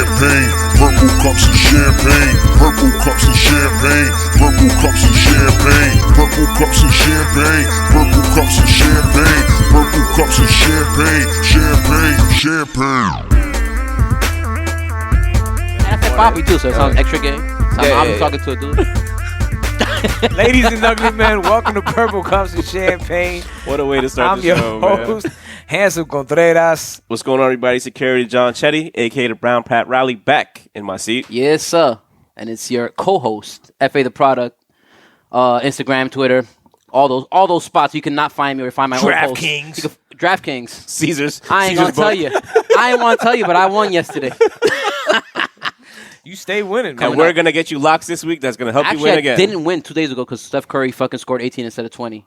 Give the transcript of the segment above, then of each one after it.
champagne. Purple cups and champagne. Purple cups and champagne. Purple cups and champagne. Purple cups and champagne. Purple cups and champagne. Purple cups and champagne. Champagne. And I said Bobby too, so it sounds extra gay. So I'm talking to a dude. Ladies and ugly men, welcome to Purple Cups and Champagne. What a way to start I'm the your show, host, Handsome Contreras. What's going on, everybody? Security John Cheddie, a.k.a. the Brown Pat Rally, back in my seat. Yes, sir. And it's your co-host, FA the Product, Instagram, Twitter, all those spots you cannot find me or find my own posts. DraftKings. Caesars. I ain't gonna tell you. I ain't want to tell you, but I won yesterday. You stay winning, man. And we're going to get you locks this week. That's going to help you win again. I didn't win 2 days ago because Steph Curry fucking scored 18 instead of 20.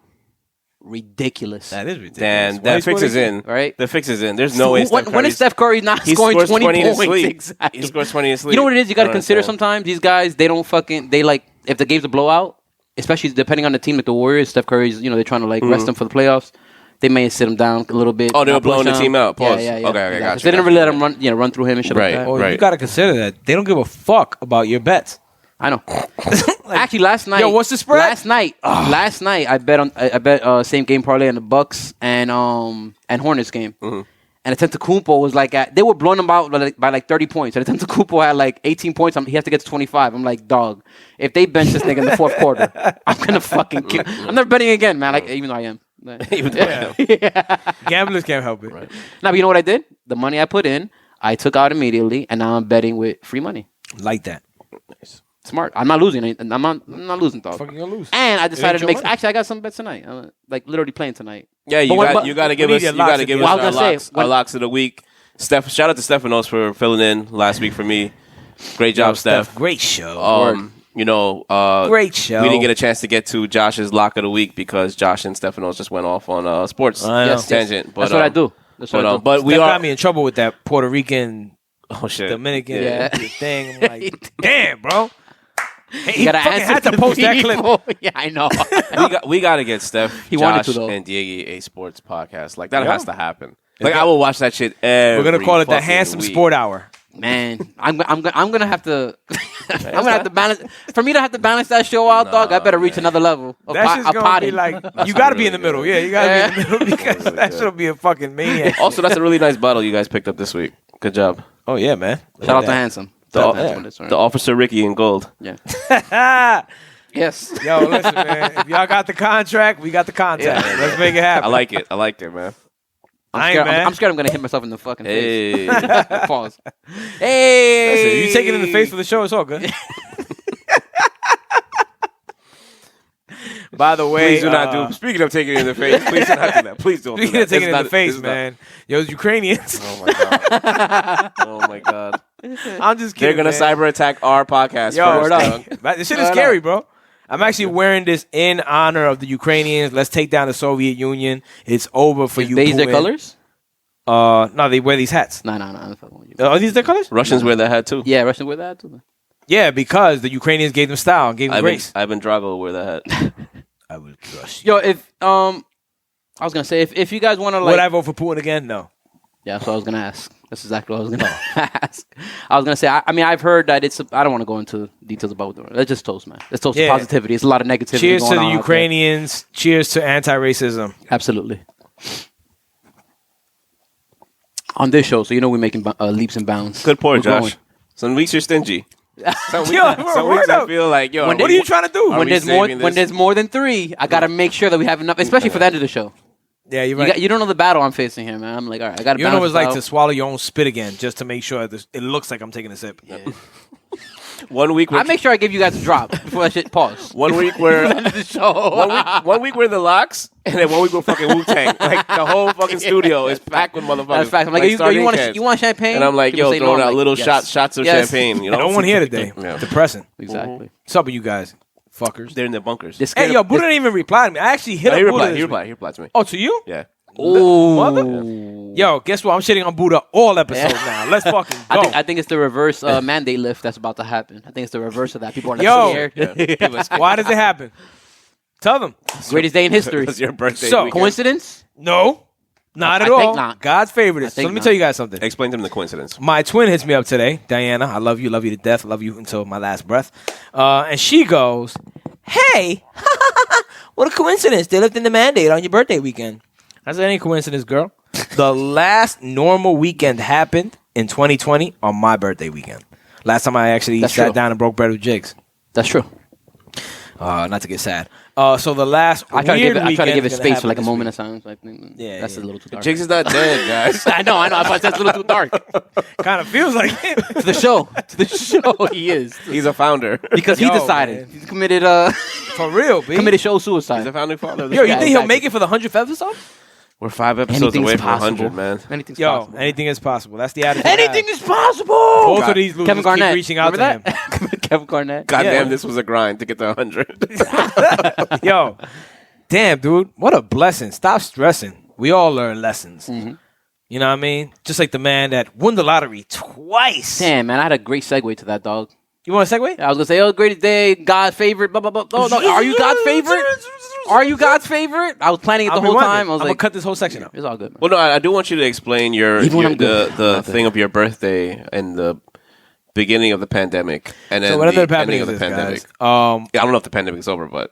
Ridiculous. That is ridiculous. Dan, that fix is in. Right? The fix is in. There's no way When is Steph Curry not scoring 20 points? in his sleep. Exactly. He scores 20 in his sleep. You know what it is? You got to consider sometimes these guys, they like, if the game's a blowout, especially depending on the team, like the Warriors, Steph Curry's, they're trying to like rest him for the playoffs. They may sit him down a little bit. Oh, they were blowing the team out. Pause. Yeah. Okay, gotcha. They didn't really let him run through him and shit like that. You got to consider that. They don't give a fuck about your bets. I know. Actually, last night. Yo, what's the spread? Last night, I bet same game parlay on the Bucks and Hornets game. Mm-hmm. And Antetokounmpo was like, they were blowing him out by like 30 points. And Antetokounmpo had like 18 points. He has to get to 25. I'm like, dog, if they bench this nigga in the fourth quarter, I'm going to fucking kill. I'm never betting again, man. Like, even though I am. Gamblers can't help it. Right. Now, but you know what I did? The money I put in, I took out immediately. And now I'm betting with free money. Like that. Nice. Smart. I'm not losing. I'm not losing, dog. Fucking gonna lose. And I decided to make. Actually, I got some bets tonight. I'm like literally playing tonight. Yeah, you got to give us our locks of the week. Shout out to Stephanos for filling in last week for me. Great job, Steph. Great show. Great show. We didn't get a chance to get to Josh's lock of the week because Josh and Stephanos just went off on sports tangent. But, that's what I do. But we got me in trouble with that Puerto Rican, shit, Dominican thing. I'm like, damn, bro. He fucking had to post that clip. Yeah, I know. we got to get Steph, Josh, and Diego a sports podcast. Like, that has to happen. Like, I will watch that shit every We're going to call it the Handsome week. Sport Hour. Man, I'm gonna have to. I'm gonna have to balance. For me to have to balance that show out, dog, I better reach another level. That's just gonna be like you gotta be in the middle. Yeah, you gotta be in the middle because that shit'll be a fucking maniac. Also, that's a really nice bottle you guys picked up this week. Good job. Oh yeah, man. Shout out to Handsome. The Officer Ricky in gold. Yeah. Yes. Yo, listen, man. If y'all got the contract, we got the contact. Yeah. Let's make it happen. I like it, man. I'm scared I'm going to hit myself in the fucking face. Pause. Hey. Listen, you take it in the face for the show, it's all good. By the way, please do not do. Speaking of taking it in the face, please do not do that. Please don't. Speaking of taking it in the face, man. Yo, Ukrainians. Oh my god. Oh my god. I'm just kidding. They're gonna cyber attack our podcast. This shit is scary, bro. I'm actually wearing this in honor of the Ukrainians. Let's take down the Soviet Union. It's over for you. These their colors? No, they wear these hats. No. Are these their colors? Russians wear that hat too. Yeah, Russians wear that hat too. Yeah, because the Ukrainians gave them style, gave them grace. Ivan Drago will wear that hat. I will crush you. Yo, if I was gonna say if you guys want to like, would I vote for Putin again? No. Yeah, that's what I was gonna ask. That's exactly what I was gonna ask. I was gonna say. I mean, I've heard that it's. I don't want to go into details about it. Let's just toast, man. Let's toast to positivity. It's a lot of negativity. Cheers going to the on Ukrainians. Cheers to anti-racism. Absolutely. On this show, so we're making leaps and bounds. Good point, Josh. Some weeks you're stingy. Some weeks I feel like, what are you trying to do? When there's more than 3, I gotta make sure that we have enough, especially for the end of the show. Yeah, you're right. You don't know the battle I'm facing here, man. I'm like, all right, I got to balance. You know what it's like out. to swallow your own spit again just to make sure that it looks like I'm taking a sip. Yeah. 1 week. I make sure I give you guys a drop before that shit pause. 1 week where the show. 1 week we're the locks, and then 1 week we're fucking Wu-Tang. Like the whole fucking studio is packed with motherfuckers. That's fact. I'm like, you want champagne? And I'm like, People throwing out little shots of champagne. No one here today. Yeah. Depressing. Exactly. What's up with you guys? Fuckers. They're in their bunkers. Hey, yo, Buddha didn't even reply to me. I actually hit up Buddha. He replied to me. Oh, to you? Yeah. Oh, mother! Yo, guess what? I'm shitting on Buddha all episodes now. Let's fucking go. I think it's the reverse mandate lift that's about to happen. I think it's the reverse of that. People are like, scared. Why does it happen? Tell them. Greatest day in history. It's your birthday. So, weekend. Coincidence? No. Not I at think all. not. God's favorite. So let me tell you guys something. Explain to them the coincidence. My twin hits me up today, Diana. I love you to death. Love you until my last breath. And she goes, "Hey, what a coincidence! They lifted the mandate on your birthday weekend." I said, "Ain't coincidence, girl. The last normal weekend happened in 2020 on my birthday weekend. Last time I actually sat down and broke bread with Jigs. That's true. Not to get sad. So the last I try to give it space for like a this moment week. of silence. Like, that's a little too dark. Jigs is not dead, guys. I know. That's a little too dark. Kind of feels like it. To the show, he is He's a founder. because he Yo, decided man. he's committed For real, B. committed show He's suicide. a founding father. Yo, you Yeah, think he'll exactly. make it for the 100th episode? We're 5 episodes Anything's away from possible. 100, man. Anything's Yo, possible. anything is possible. That's the attitude. Anything is possible. Both of these losers Kevin Garnett keep reaching out to Remember him. that? Kevin Garnett. Goddamn, Yeah. this was a grind to get to 100. Yo, damn, dude. What a blessing. Stop stressing. We all learn lessons. Mm-hmm. You know what I mean? Just like the man that won the lottery twice. Damn, man, I had a great segue to that, dog. You want a segue? I was gonna say, oh, greatest day, God's favorite, blah blah blah. Oh, no, are you God's favorite? Are you God's favorite? I was planning it the whole time. I was I'm like, gonna cut this whole section out. it's all good. Man. Well, no, I do want you to explain Even when I'm good. the thing of your birthday and the beginning of the pandemic, and then So what ended up the happening ending is of the this, pandemic. guys. Yeah, I don't know if the pandemic's over, but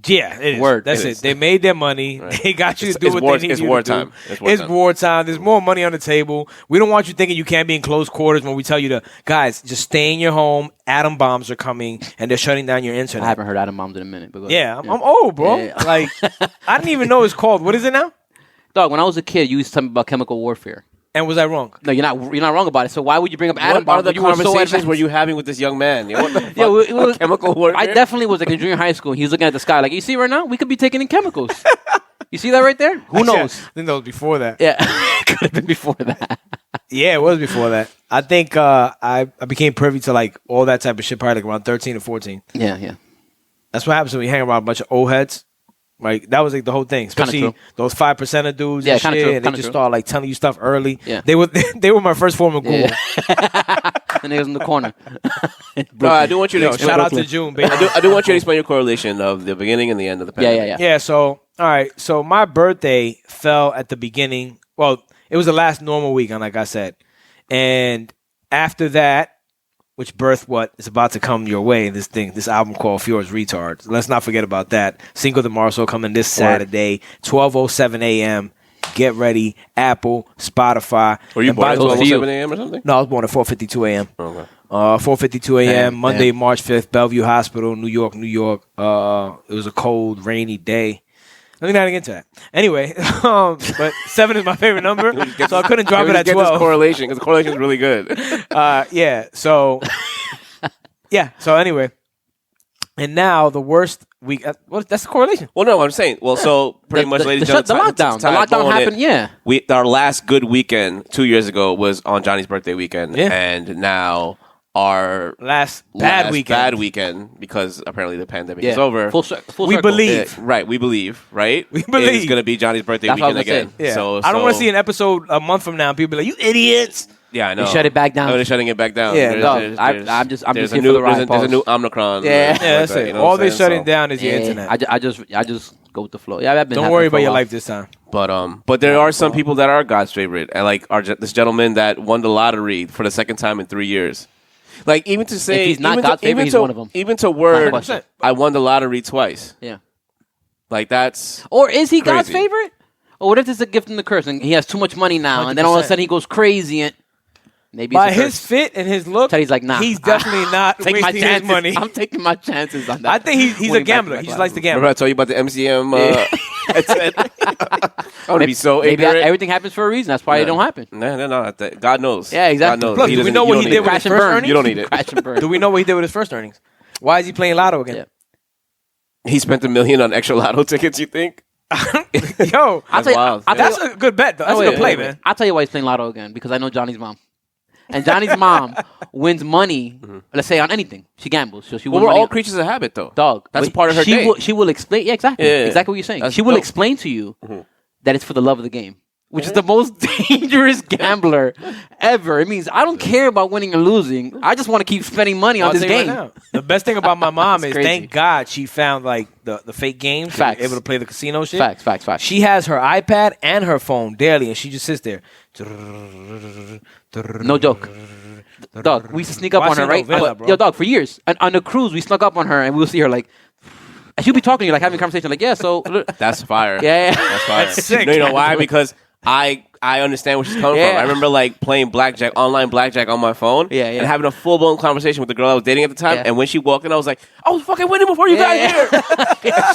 Yeah, it is. Word. That's It it. is. They made their money. Right. They got you to It's- do it's what war- they need it's you wartime. to do. It's wartime. It's wartime. There's more money on the table. We don't want you thinking you can't be in close quarters when we tell you to, guys, just stay in your home. Atom bombs are coming, and they're shutting down your I internet. haven't heard Adam Bombs in a minute. But go ahead. Yeah, I'm old, bro. Yeah, yeah. Like, I didn't even know it's called. What is it now? Dog, when I was a kid, you used to tell me about chemical warfare. And was I wrong? No, you're not wrong about it. So why would you bring up Adam what are Bombs? the when you were so conversations advanced? were you having with this young man? You know, what the fuck? Yeah, it was chemical warfare. I definitely was like in junior high school. He was looking at the sky like, you see right now, we could be taking in chemicals. You see that right there? Who Actually, knows? I think that was before that. Yeah, could have been before that. Yeah, it was before that. I think I became privy to like all that type of shit probably like around 13 or 14. Yeah. That's what happens when you hang around a bunch of old heads. Like that was like the whole thing, especially true. those 5% dudes Yeah, and kinda shit. true, And they kinda just true. start like telling you stuff early. Yeah. They were my first form of Google. Yeah. The niggas in the corner. No, I do want you to Yo, explain. shout out to June, baby. I do want you to explain your correlation of the beginning and the end of the pandemic. Yeah. Yeah, so all right, so my birthday fell at the beginning. Well, it was the last normal weekend, like I said, and after that, which birthed what is about to come your way, this album called Fjord's Retards. Let's not forget about that. Cinco de Marzo coming this Saturday, 12:07 a.m. Get ready, Apple, Spotify. Were you And born by at the way- 12:07 a.m. or something? No, I was born at 4:52 a.m. Okay. 4:52 a.m. Damn, Monday, damn. March 5th, Bellevue Hospital, New York. It was a cold, rainy day. Let me not get into that. Anyway, but 7 is my favorite number, so I couldn't drop it at Get this 12. correlation because the correlation is really good. Yeah. So, So anyway, and now the worst week. That's the correlation. Well, no, I'm saying. Well, so pretty much, ladies and the gentlemen, lockdown. The lockdown happened. Yeah. Our last good weekend 2 years ago was on Johnny's birthday weekend, Yeah. and now our Last bad weekend. because apparently the pandemic Yeah. is over. Full circle. We believe. Right, we believe, right? We believe. It's going to be Johnny's birthday That's what I weekend was gonna again. say. Yeah. So I don't want so- to see an episode a month from now. And people be like, "You idiots." Yeah, I know. They shut it back down. Oh, they're shutting it back down. Yeah, no, I'm just there's here a for new, the ride, there's a new pause. Omicron. Yeah. Yeah, that's like that, it. you know All what I'm they're saying? shutting So- down is your Yeah, internet. I just go with the flow. Yeah, I've been. Don't happening worry for a about your while. life this time. But there are some people that are God's favorite, and like this gentleman that won the lottery for the second time in 3 years. Like even to say If he's not even God's to, favorite, even he's to, one of them. Even to word, 100%. I won the lottery twice. Yeah. Like that's Or is he God's Crazy. favorite? Or what if it's a gift and the curse and he has too much money now, and then all of a 100%. sudden he goes crazy and maybe By it's a his curse. fit and his look, Cheddie's like, nah. he's definitely not Take my wasting his chances. money. I'm taking my chances on that. I think he's a Winning gambler. back-to-back He just likes to lottery. remember gamble. I told you about the MCM headset. I want to be so Maybe ignorant. everything happens for a reason. That's why it don't happen. No. God knows. Yeah, exactly. God knows. Plus, do we doesn't- know you what don't he need did it. with Crash his and first burn. earnings? You don't need it. Crash and burn. Do we know what he did with his first earnings? Why is he playing Lotto again? Yeah. He spent $1 million on extra lotto tickets. You think? Yo, I'll tell you, wild. I'll tell that's you, a good bet, though. That's wait, a good play, wait, wait. man. I'll tell you why he's playing Lotto again, because I know Johnny's mom. And Johnny's mom wins money, let's say on anything. She gambles. So she Well, wins we're money all on- creatures of habit, though. Dog. That's But part of her she day. She will explain. Yeah, exactly. Yeah. Exactly what you're saying. That's She will dope. explain to you that it's for the love of the game. which is the most dangerous gambler ever. It means I don't care about winning or losing. I just want to keep spending money on this game. Right, the best thing about my mom is, crazy. thank God she found like the fake games. Facts. Able to play the casino shit. Facts. She has her iPad and her phone daily, and she just sits there. No joke. Dog, we used to sneak up on her, right? Yo, dog, for years. And on the cruise, we snuck up on her, and we would see her like, and she'll be talking to you, like having a conversation, like, yeah, so. That's fire. Yeah. That's fire. That's sick. You know why? Because I understand where she's coming from. I remember like playing blackjack, online blackjack on my phone, and having a full blown conversation with the girl I was dating at the time. And when she walked in, I was like, "I was fucking winning before you got here."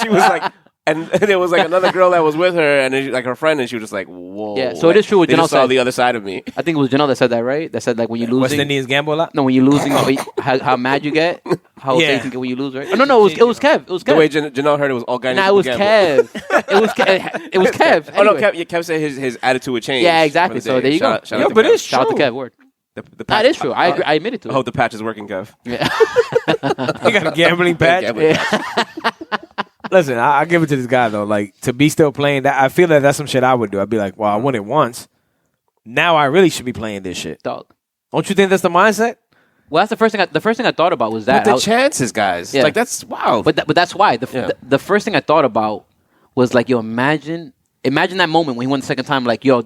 She was like, and there was like another girl that was with her, and then like her friend, and she was just like, "Whoa." Yeah, so it is true what they Janelle just saw said. the other side of me. I think it was Janelle that said that, right? That said like when you're losing. West Indians gamble a lot. No, when you're losing, how mad you get, how you can get when you lose, right? Oh, no, it was Kev. It was Kev. The way Janelle heard it was all guys. Nah, it was Kev. It was Kev. Oh no, Anyway. Kev said his attitude would change. Yeah, exactly. So there you go. Shout out to but Kev. it's Shout out to true. Kev. Word. The That is true. I agree. I admit it to I it. hope the patch is working, Kev. Yeah. You got a gambling patch. Gambling patch. Listen, I give it to this guy though. Like to be still playing that, I feel that that's some shit I would do. I'd be like, well, I won it once. Now I really should be playing this shit. Dog. Don't you think that's the mindset? Well, that's the first thing. I thought about was that. But the chances, guys. Yeah. Like that's wow. But that's why the first thing I thought about was like, yo, imagine that moment when he won the second time. Like, yo,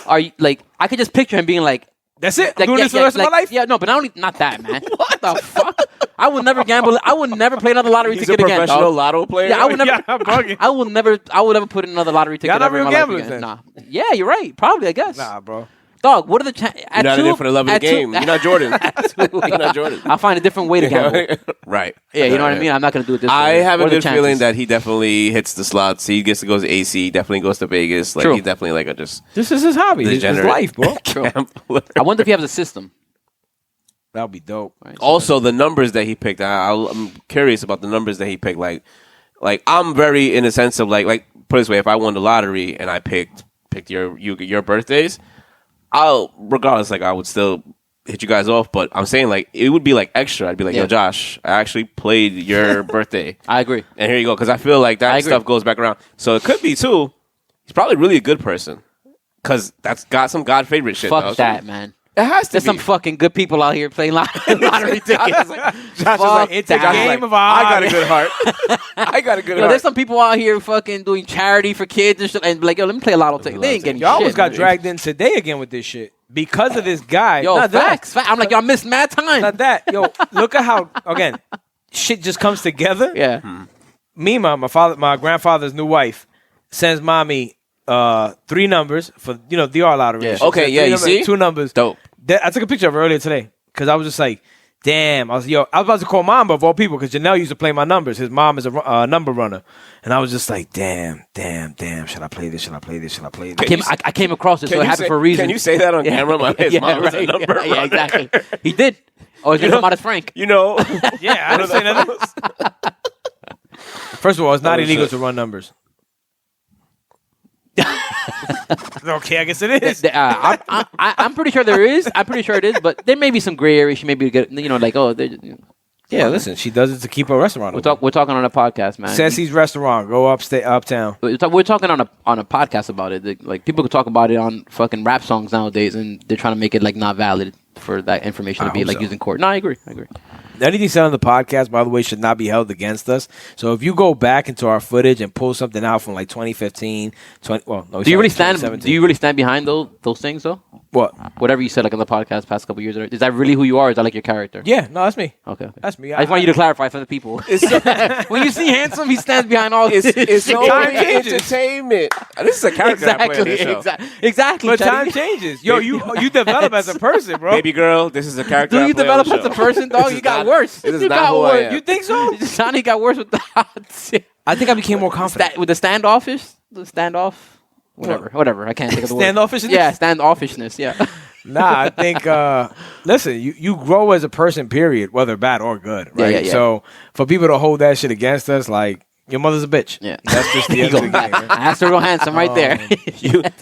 are you like? I could just picture him being like, That's it. I'm like, doing this for the rest of my life. Yeah, no, but not that, man. What the fuck? I would never gamble. I would never play another lottery He's ticket a again. professional Dog. lotto player. Yeah, I would never. Yeah, I'm bugging. I will never put in another lottery ticket Y'all not ever in real my life gamblers again. then? Nah. Yeah, you're right. Probably, I guess. Nah, bro. Dog, what are the chances? You're not in it for the love of the game. You're not Jordan. You're not Jordan. I'll find a different way to gamble. Right. Yeah, you know what I mean? I'm not going to do it this way. I have a What are the good feeling chances? that he definitely hits the slots. He gets to go to AC. He definitely goes to Vegas. Like True. he's definitely like a just This is his hobby. This is his degenerate life, bro. gambler. I wonder if he has a system. That would be dope. Right? Also, the numbers that he picked. I'm curious about the numbers that he picked. Like I'm very in a sense of like put it this way. If I won the lottery and I picked your birthdays, regardless, like I would still hit you guys off. But I'm saying like it would be like extra. I'd be like, yo, Josh, I actually played your birthday. I agree. And here you go, because I feel like that stuff goes back around. So it could be too. He's probably really a good person, because that's got some God favorite shit. Fuck that, man. It has to There's be. some fucking good people out here playing lottery tickets. Like, it's a game of our I got a good heart. I got a good Yo, heart. there's some people out here fucking doing charity for kids and shit, and be like, yo, let me play a lotto ticket. They ain't getting Y'all shit. almost got dragged in today again with this shit because of this guy. Yo, Not facts. I'm like, y'all missed mad time. Not that. Yo, look at how again shit just comes together. Yeah. Me, my grandfather's new wife sends mommy 3 numbers for DR lottery. Yeah. She Okay, sent yeah, 3 you numbers, see? 2 numbers. Dope. I took a picture of her earlier today because I was just like, damn. I was about to call mom of all people because Janelle used to play my numbers. His mom is a number runner, and I was just like, damn. Should I play this? Should I play this? Should I play this? I came across it, so it happened for a reason. Can you say that on camera? His mom is a number runner. Yeah, exactly. He did. Oh, he's going to come out as Frank. You know. Yeah, I didn't say nothing. First of all, it's not illegal to run numbers. Okay, I guess it is. I'm pretty sure there is. I'm pretty sure it is, but there may be some gray area. She may be good, like, oh, Yeah, listen, she does it to keep her restaurant open. we're talking on a podcast, man. Ceci's Restaurant, go uptown. We're talking on a podcast about it. Like, people can talk about it on fucking rap songs nowadays, and they're trying to make it like not valid for that information to be like used in court. No, I agree. Anything said on the podcast, by the way, should not be held against us. So if you go back into our footage and pull something out from like 2015, do you really stand behind those things though? What? Whatever you said like on the podcast past couple years, is that really who you are? Or is that like your character? Yeah, no, that's me. Okay. That's me. I just want you to clarify for the people. When you see Handsome, he stands behind all this. It's only time entertainment. This is a character I play on this show. Exactly. But Cheddie. time changes. Yo, you develop as a person, bro. Baby girl, this is a character Do I you play develop on the as a show. person, dog? You got worse. This is You not got who I worse. am. You think so? Johnny got worse with the I think I became more confident. with the standoffish, the standoff, whatever. I can't think of the word. Standoffishness? Yeah, standoffishness. Yeah. Nah, I think, listen, you grow as a person, period, whether bad or good, right? Yeah. So for people to hold that shit against us, like, your mother's a bitch. Yeah. That's just the end of the game. Right? That's the real Handsome right there.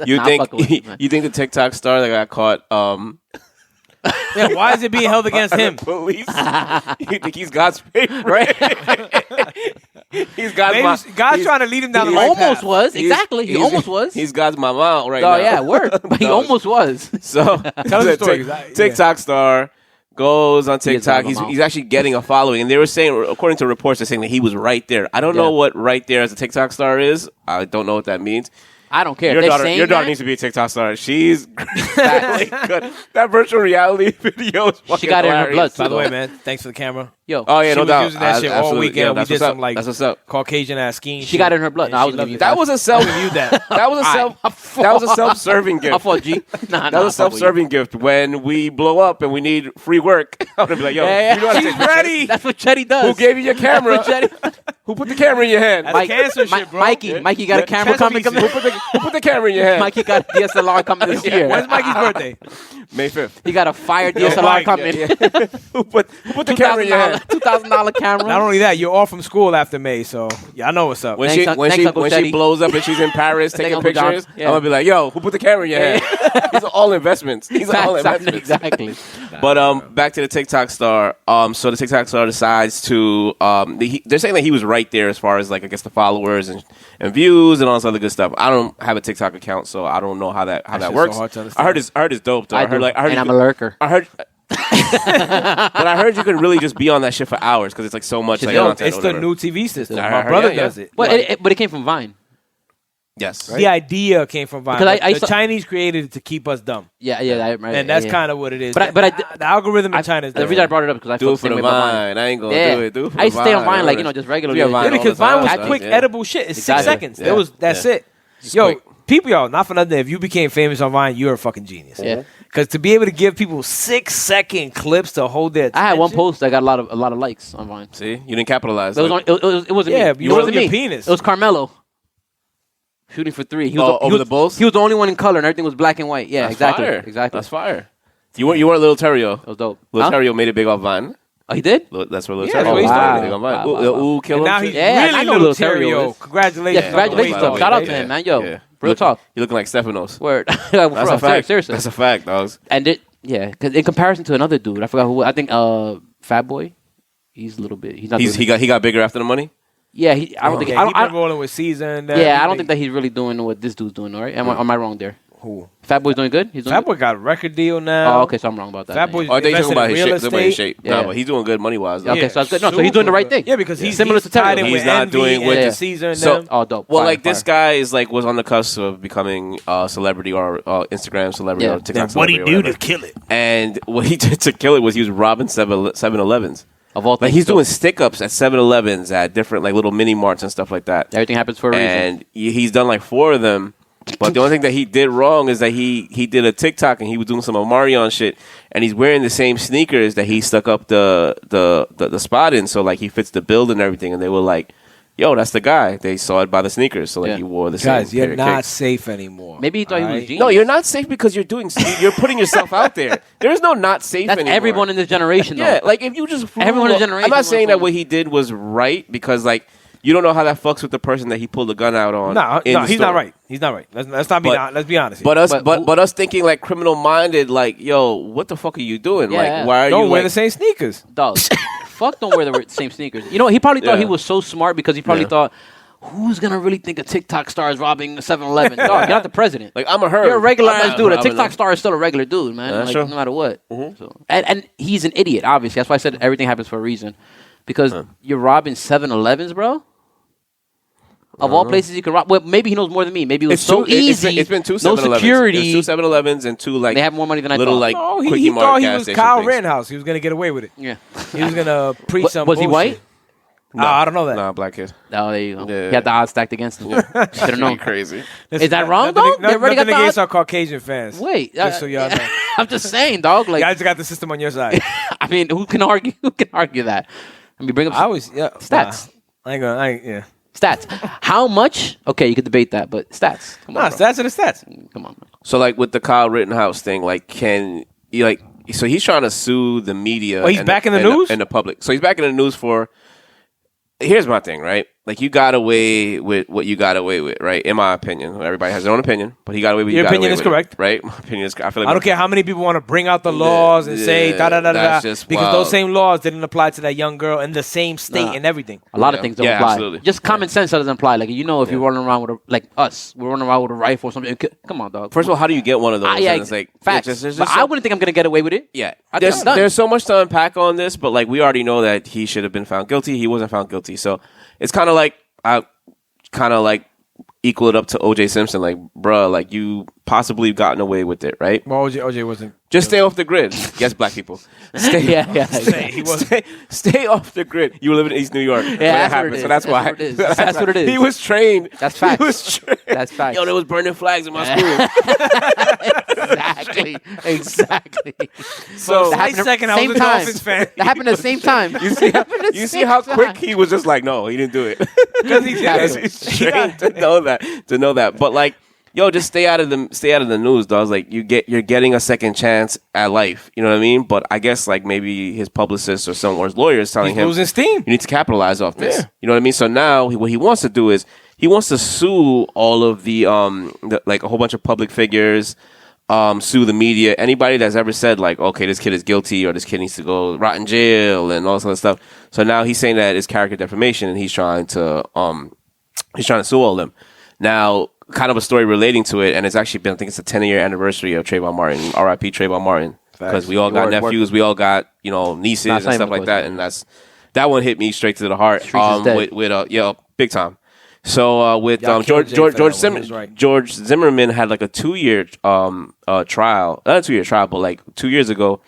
You think the TikTok star that got caught Yeah, why is it being held against him? Police. You think he's God's favorite? Right? He's God's Maybe mom. God's trying to lead him down He the right almost path. was. Exactly. He almost was. He's God's mama right Oh now. yeah, word. But he No. almost was. So Tell us the story, 'cause I- TikTok star goes on He gets TikTok. out of the mouth. He's actually getting a following, and they were saying, according to reports, they're saying that he was right there. I don't know what right there as a TikTok star is. I don't know what that means. I don't care. Your They're daughter, saying your daughter that, needs to be a TikTok star. She's really good. That virtual reality video is fucking She got it in her hilarious. blood, By the too. way, man, thanks for the camera. Yo, Oh yeah, She no was doubt. using that shit all Absolutely. weekend. Yeah, We that's did what's up. some like That's what's up. Caucasian ass skiing. she got it in her blood. No, I was gonna use That was a self. Reviewed that. That was a self. That was a self-serving gift. I thought G. Nah, That was a self-serving gift. When we blow up and we need free work, I'm gonna be like, "Yo, Yeah, you know how to She's take pictures? ready. That's what Cheddie does. Who gave you your camera? That's what Cheddie- Who put the camera in your hand? That's cancer shit, bro. Mikey got a camera coming. Chest Who put the camera in your hand? Mikey got a DSLR coming this year. When's Mikey's birthday? May 5th. He got a fire DSLR Mike, coming. Who put the camera in your hand? $2,000 camera. Not only that, you're off from school after May, so yeah, I know what's up. When Thanks, she Un- when thanks, she Uncle when Cheddie. she blows up and she's in Paris taking Uncle John. pictures, Yeah. I'm gonna be like, "Yo, who put the camera in your hand?" These are all investments. These are all investments. Exactly. But back to the TikTok star. So the TikTok star decides to. They're saying that he was right there as far as like I guess the followers and views and all this other good stuff. I don't have a TikTok account, so I don't know how that shit's so works. hard to understand. I heard it's dope though. I heard and I'm a lurker. I heard. But I heard you could really just be on that shit for hours because it's like so much. Like, Yo, content it's or the whatever. new TV system. I My heard- brother yeah, does yeah. it. But it came from Vine. Yes. The idea came from Vine. Because I the saw- Chinese created it to keep us dumb, Yeah, right. and that's yeah. kind of what it is. But the algorithm in China is The reason I brought it up because I Do felt it the for same the way about Vine. I ain't gonna Yeah. do it. Do it for I used the to stay on Vine. Vine, like, just regularly. Yeah, Vine Yeah, all because the time. Vine was Exactly. quick, Yeah. edible shit. It's Exactly. 6 seconds. Yeah. That's Yeah. it. Yo, quick. people, y'all, not for nothing. If you became famous on Vine, you're a fucking genius. Yeah. Because to be able to give people 6-second clips to hold their attention. I had one post that got a lot of likes on Vine. See, you didn't capitalize. It wasn't Yeah, me. you It wasn't your me. penis. It was Carmelo shooting for 3. He was Oh, over the Bulls? He was the only one in color, and everything was black and white. Yeah, That's exactly. Fire. Exactly. That's fire. You weren't Little Terrio. That was dope. Little Huh? Terrio made it big off Vine. Oh, he did? That's where Little Yeah, Terrio that's was what he started. big on Vine. Wow, Ooh, wow, ooh, kill And him. now he's Yeah, I really know little Lil Terrio Terrio. is. Congratulations. Yeah, congratulations by to the him. way. Shout out to Yeah. him, man. Yo, Yeah. real talk. You're looking like Stefanos. Word. That's a fact. Seriously. That's a fact, dogs. And because in comparison to another dude, I forgot who. I think Fat Boy. He's a little bit. He's not. He got bigger after the money. Yeah, I don't think. Yeah, I he's don't, been rolling with Season. yeah, I don't think that he's really doing what this dude's doing. All right, am I wrong there? Who? Fat Boy's doing good. He's doing Fat good? Boy got a record deal now. Oh, okay, so I'm wrong about that. Fat then. Boy's Oh, I think you're talking invested about in his real shape. The way his estate. shape. Yeah. No, but he's doing good money wise. Okay, so that's good. No, so he's doing the right thing. Yeah, because he's Similar to tied Terrio. in He's with not Envy doing and with the the- Caesar and So- them. Oh, dope. Well, Fire, like this fire. guy is like was on the cusp of becoming a celebrity or Instagram celebrity Yeah. or TikTok What he celebrity. do or to whatever. kill it? And what he did to kill it was he was robbing 7-Elevens. Of all Like things, he's so doing stick ups at 7-Elevens at different like little mini marts and stuff like that. everything happens for a reason. And he's done like 4 of them. But the only thing that he did wrong is that he did a TikTok and he was doing some Omarion shit, and he's wearing the same sneakers that he stuck up the spot in, so like he fits the build and everything. And they were like, "Yo, that's the guy." They saw it by the sneakers, so like Yeah. he wore the Guys, same. you're pair of not kicks. safe anymore. Maybe he thought he was Alright? genius. No, you're not safe because you're putting yourself out there. There is no not safe That's anymore. everyone in this generation, though. Yeah, like if you just Everyone in I'm generation not saying was that what he did was right because like you don't know how that fucks with the person that he pulled the gun out on. No, in the he's store. not right. He's not right. Let's not be. But- Let's be honest. But us, But who- but us thinking like criminal minded, like yo, what the fuck are you doing? Yeah. Like why are don't you wear like, the same sneakers. Dog. Fuck, don't wear the same sneakers. You know, he probably thought Yeah. he was so smart because he probably Yeah. thought, who's going to really think a TikTok star is robbing a 7-Eleven? Dog, you're not the president. like I'm a her? You're a regular I'm ass not dude. A robbing TikTok them. star is still a regular dude, man. Yeah, like, sure. no matter what. So, and he's an idiot, obviously. That's why I said everything happens for a reason. Because you're robbing 7-Elevens, bro. Of all places you can rob. Well, maybe he knows more than me. Maybe it was so easy. It's been 2 no 7-Elevens. security. There's 2 7-Elevens and 2 like They have more money than I little thought. like Oh, quickie he mart thought he gas was station Kyle things. Rittenhouse. He was gonna get away with it. Yeah. He was gonna preach some. Was he bullshit. white? No, I don't know that. Nah, black kid. Oh, there you go. Yeah. He had the odds stacked against him. Should have known. Crazy. Is that wrong, Nothing- though? They already got nothing the against odds? our Caucasian fans. Wait. Just so y'all know. I'm just saying, dog. Like, You guys got the system on your side. I mean, who can argue? Who can argue that? Let me bring up I always stats. Yeah. Stats. How much? Okay, you could debate that, but stats. Come Nah, on, bro. stats are the stats. Come on, man. So like with the Kyle Rittenhouse thing, like can you like so he's trying to sue the media. Oh, he's and back in the news? and the public. So he's back in the news for. Here's my thing, right? like you got away with what you got away with, right? In my opinion, everybody has their own opinion, but he got away with. Your got opinion away is with correct, right? My opinion is. I feel like I don't care how many people want to bring out the laws and say da da da da, because those same laws didn't apply to that young girl in the same state and everything. A lot of things don't apply. Absolutely. Just common sense doesn't apply. Like if you're running around with we're running around with a rifle or something. Come on, dog. First of all, how do you get one of those? Yeah, it's like facts. But I wouldn't think I'm gonna get away with it. Yeah, I think I'm done. there's so much to unpack on this, but like we already know that he should have been found guilty. He wasn't found guilty, so it's kind of like equal it up to O.J. Simpson, like, bruh, like you possibly gotten away with it, right? Well, OJ wasn't. Just stay off the grid. Yes, black people. Stay, He wasn't. stay off the grid. You were living in East New York. Yeah, when that's it what it happened, is. so that's why. What it is. That's what it is. He was trained. That's facts. He was trained. That's facts. Yo, there was burning flags in my school. Exactly. So That happened second, I same was a time. Dolphins fan. That happened at the same time. You see how quick he was just like, no, he didn't do it. Because he did. He's trained to know that. But like, yo, just stay out of the news, dog. Like you're getting a second chance at life. You know what I mean? But I guess like maybe his publicist or his lawyers telling him losing steam. you need to capitalize off this. Yeah. You know what I mean? So now what he wants to do is he wants to sue all of the like a whole bunch of public figures, sue the media, anybody that's ever said like, okay, this kid is guilty or this kid needs to go rot in jail and all this other stuff. So now he's saying that it's character defamation and he's trying to sue all of them. Now, kind of a story relating to it, and it's actually been, I think it's the 10-year anniversary of Trayvon Martin, R.I.P. Trayvon Martin, because we all got nephews, we all got nieces and stuff like that, and that one hit me straight to the heart. With big time. So with George Zimmerman had like a 2-year trial, not a 2-year trial, but like 2 years ago,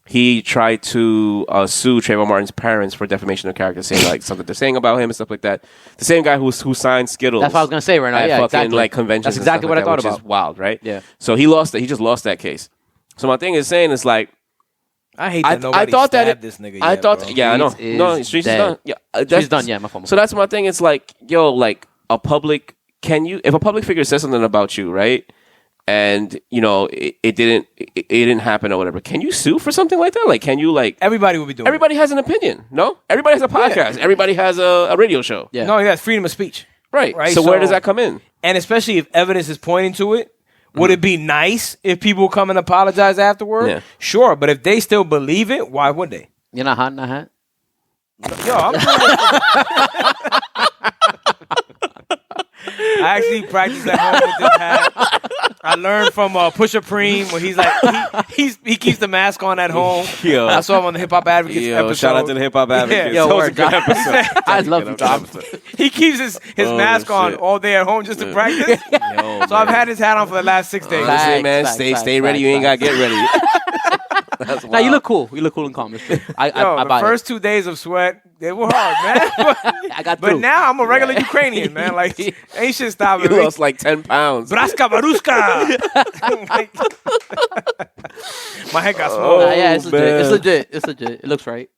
he tried to sue Trayvon Martin's parents for defamation of character, saying like something they're saying about him and stuff like that. The same guy who signed Skittles. That's what I was gonna say right now. At yeah, fucking, exactly. like conventions. That's and exactly stuff what like I thought that, about. which is wild, right? Yeah. So he lost it. He just lost that case. So my thing is saying is like, I hate that nobody stabbed this nigga. I thought, bro. yeah, I know. Streets Streets is dead. done. Yeah, Streets done. Yeah, my fault. So that's my thing. It's like, yo, like if a public figure says something about you, right? And it didn't happen or whatever. Can you sue for something like that? Like, can you like? Everybody will be doing. Everybody has an opinion. No, everybody has a podcast. Yeah. Everybody has a radio show. Yeah. No, that's freedom of speech. Right. So where does that come in? And especially if evidence is pointing to it, would it be nice if people come and apologize afterward? Yeah. Sure, but if they still believe it, why would they? You're not hot, not hot. Yo, I'm I actually practiced at home with this hat. I learned from Pusha Preem where he's like he keeps the mask on at home. Yo. I saw him on the Hip Hop Advocates episode. Shout out to the Hip Hop Advocates. Yeah. That was a good episode. I love you. He keeps his mask on all day at home just to practice. So I've had his hat on for the last 6 days. Listen, man, stay ready. You ain't gotta get ready. Now you look cool. You look cool and calm. I the buy first 2 days of sweat, they were hard, man. I got But through. now I'm a regular Ukrainian, man. Like, ain't shit stopping You me. lost like 10 pounds. Braska Baruska. My head got small. Yeah, it's legit. man. It's legit. It's legit. It looks right.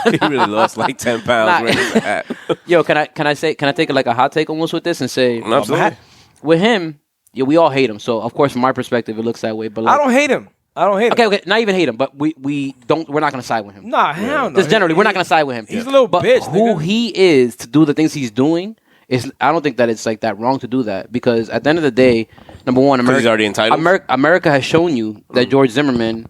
He really lost like 10 pounds Nah. wearing his hat. Yo, can I take like a hot take almost with this and say Absolutely. with him, we all hate him. So of course, from my perspective, it looks that way. But like, I don't hate him. Okay, not even hate him, but we're not gonna side with him. Nah, hell no. Just generally, we're not gonna side with him. He's a little but bitch, who nigga. he is to do the things he's doing is, I don't think that it's like that wrong to do that, because at the end of the day, number one, he's already entitled. America has shown you that George Zimmerman,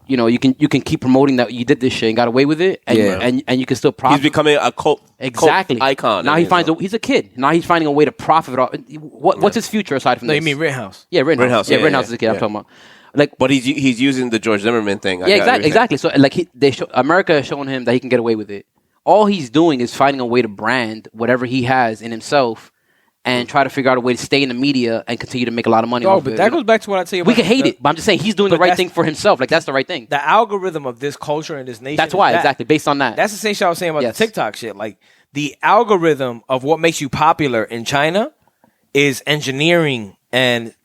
you can keep promoting that you did this shit and got away with it, and and you can still profit. He's becoming a cult icon. Now he's a kid. Now he's finding a way to profit off. What's his future aside from No, this? you mean Rittenhouse? Yeah, Rittenhouse. Yeah, Rittenhouse is a kid. I'm talking about. Like, But he's using the George Zimmerman thing. Exactly. So like America has shown him that he can get away with it. All he's doing is finding a way to brand whatever he has in himself and try to figure out a way to stay in the media and continue to make a lot of money off But it. that goes back to what I tell you about. We can hate it, but I'm just saying he's doing the right thing for himself. Like, that's the right thing. The algorithm of this culture and this nation. That's why, exactly, based on that. That's the same shit I was saying about the TikTok shit. Like, the algorithm of what makes you popular in China is engineering and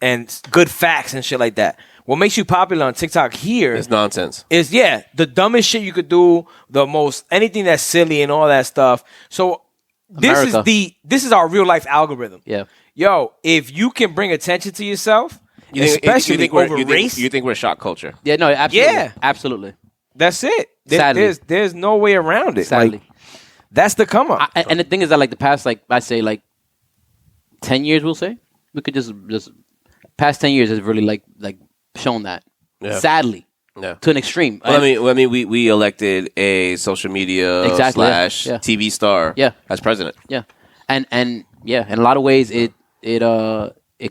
good facts and shit like that. What makes you popular on TikTok here It's nonsense. is the dumbest shit you could do, anything that's silly and all that stuff. So this is our real life algorithm. Yeah. Yo, if you can bring attention to yourself, especially over race, you think we're shock culture? Yeah, no, absolutely. Yeah. Absolutely. that's it. Sadly. There's no way around it. Sadly. Like, That's the come up. And the thing is that like the past, like I say, like 10 years, we'll say we could just past 10 years has really like shown that. Yeah. Sadly, to an extreme. Well, I mean, we elected a social media / TV star as president. Yeah, and in a lot of ways, it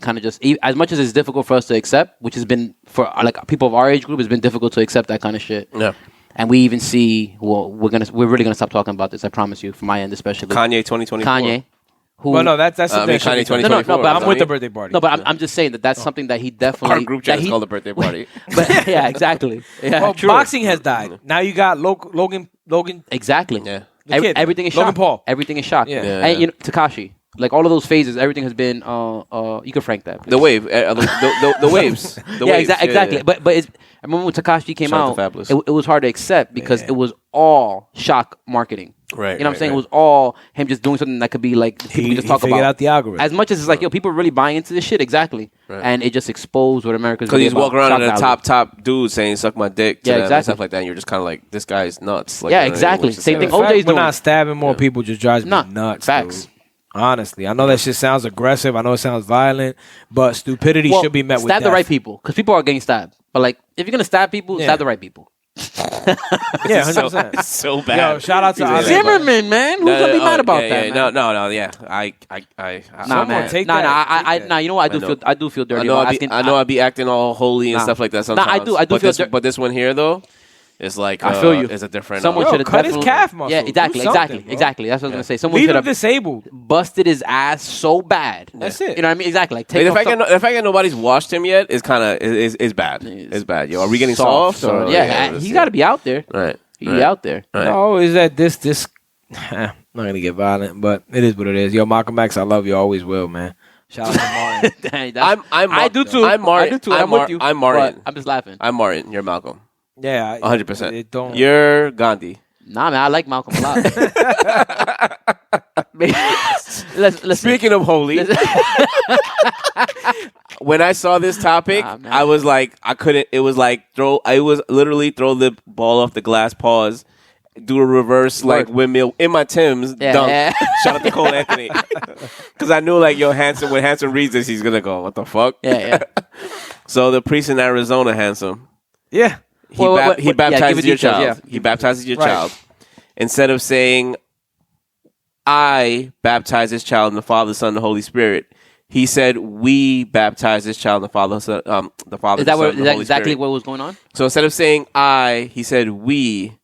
kind of just as much as it's difficult for us to accept, which has been for like people of our age group, it's been difficult to accept that kind of shit. Yeah. And we even see, we're really gonna stop talking about this. I promise you, from my end, especially Kanye 2024. Kanye, who? Well, no, that's I mean, Kanye 2024. No, but I'm with the birthday party. No, but I'm just saying that's something that he definitely. Our group chat is called the birthday party. But yeah, exactly. Yeah, well, true. boxing has died. Now you got Logan. Exactly. Yeah. Everything is Logan shocked. Paul. Everything is shocked. Yeah. And you know, Tekashi. Like all of those phases, everything has been. You can frank that. Please. The wave, the waves. The waves. Exactly. Yeah. But I remember when Tekashi came Shout out out, to Fabulous. it was hard to accept because it was all shock marketing. Right. You know what I'm saying? It was all him just doing something that could be like people can just talk figured about. out the algorithm. As much as it's like, yo, people really buying into this shit. Exactly. Right. And it just exposed what America's Because really he's about. walking around Shock in a value. top dude saying "suck my dick" to Yeah, them and exactly. stuff like that, and you're just kind of like, this guy's nuts. Like, Yeah, you know, exactly. which is Same sad. thing The fact OJ's we're doing. not stabbing more people just drives me nuts. Facts. Dude. Honestly, I know that shit sounds aggressive. I know it sounds violent, but stupidity should be met with stab the death. right people because people are getting stabbed. But like, if you're gonna stab people, stab the right people. Yeah, 100%. It's so bad. Yo, shout out to He's Zimmerman, man, who's gonna be mad about that? Yeah, man? yeah. I Nah, man. take nah, that. nah. You know what? I do feel dirty. I know I'd be acting all holy and stuff like that sometimes. I do but feel but this one here though, is like I feel you. Is a different. Someone should have cut his definitely- calf muscle. Yeah, Do exactly. something, bro. That's what I was gonna say. Someone Leave should him have disabled. busted his ass so bad. That's it. You know what I mean? Exactly. Like, Like, take off the fact that nobody's watched him yet is kind of is bad. It's bad. Yo, are we getting soft? Or, he got to be out there. Right. He out there. Right. Oh, is that this? I'm not gonna get violent, but it is what it is. Yo, Malcolm X, I love you, always will, man. Shout out to Martin. Dang, I do too. I'm Martin. I do too. I'm with you. I'm Martin. but I'm just laughing. I'm Martin. You're Malcolm. Yeah, 100%. It don't. You're Gandhi. Nah, man, I like Malcolm a lot. Listen. Speaking of holy, when I saw this topic, Nah, man. I was like, I couldn't. It was like I was literally throw the ball off the glass, pause, do a reverse like windmill in my Timbs, dunk. Yeah. Shout out to Cole Anthony, because I knew like, yo, Hanson. When Hanson reads this, he's gonna go, what the fuck? Yeah. So the priest in Arizona, Hanson, Yeah. he Well, he baptizes give it your details, child. yeah. He baptizes your Right. child. Instead of saying, I baptize this child in the Father, Son, and the Holy Spirit, he said, we baptize this child in the Father, Son, the Father, Is that, the Son, what, and is the that Holy exactly Spirit. what was going on? So instead of saying I, he said we.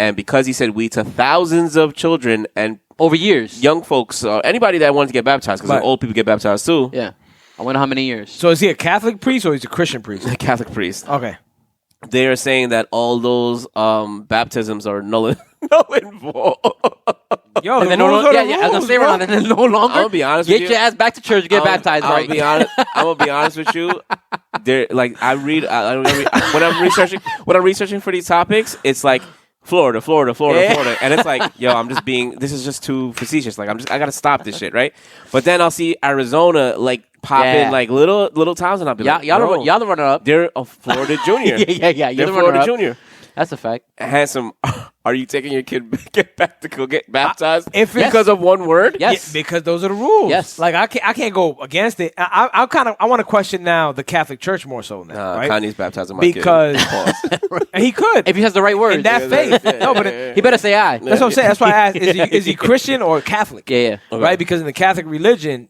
And because he said we to thousands of children and Over years. young folks, anybody that wanted to get baptized, because Right. old people get baptized too, Yeah. I wonder how many years. So is he a Catholic priest or he's a Christian priest? the Catholic priest, Okay. they are saying that all those baptisms are null and void. Yo, And the then no rules longer, are the I was gonna rules, say bro. Ron, and then no longer. I'm gonna be honest get with your you. ass back to church, get baptized, I'll right? be honest. I'm gonna be honest with you. There, like I read when I'm researching for these topics, it's like Florida, and it's like, yo, I'm just being. This is just too facetious. Like I gotta stop this shit, right? But then I'll see Arizona like pop Yeah. in like little towns, and I'll be like, bro, Y'all the runner up. they're a Florida junior. Yeah. They're You're the Florida runner up. junior. That's a fact. Handsome, are you taking your kid back to go get baptized if it's- because of one word? Yes. Yeah, because those are the rules. Yes. Like I can't go against it. I want to question now the Catholic Church more so now, right? Kanye's baptizing my Because kid. Pause. and he could If he has the right words. in that faith. No, but He better say I. that's what I'm saying. That's why I asked: is he Christian or Catholic? Yeah. Right? Because in the Catholic religion,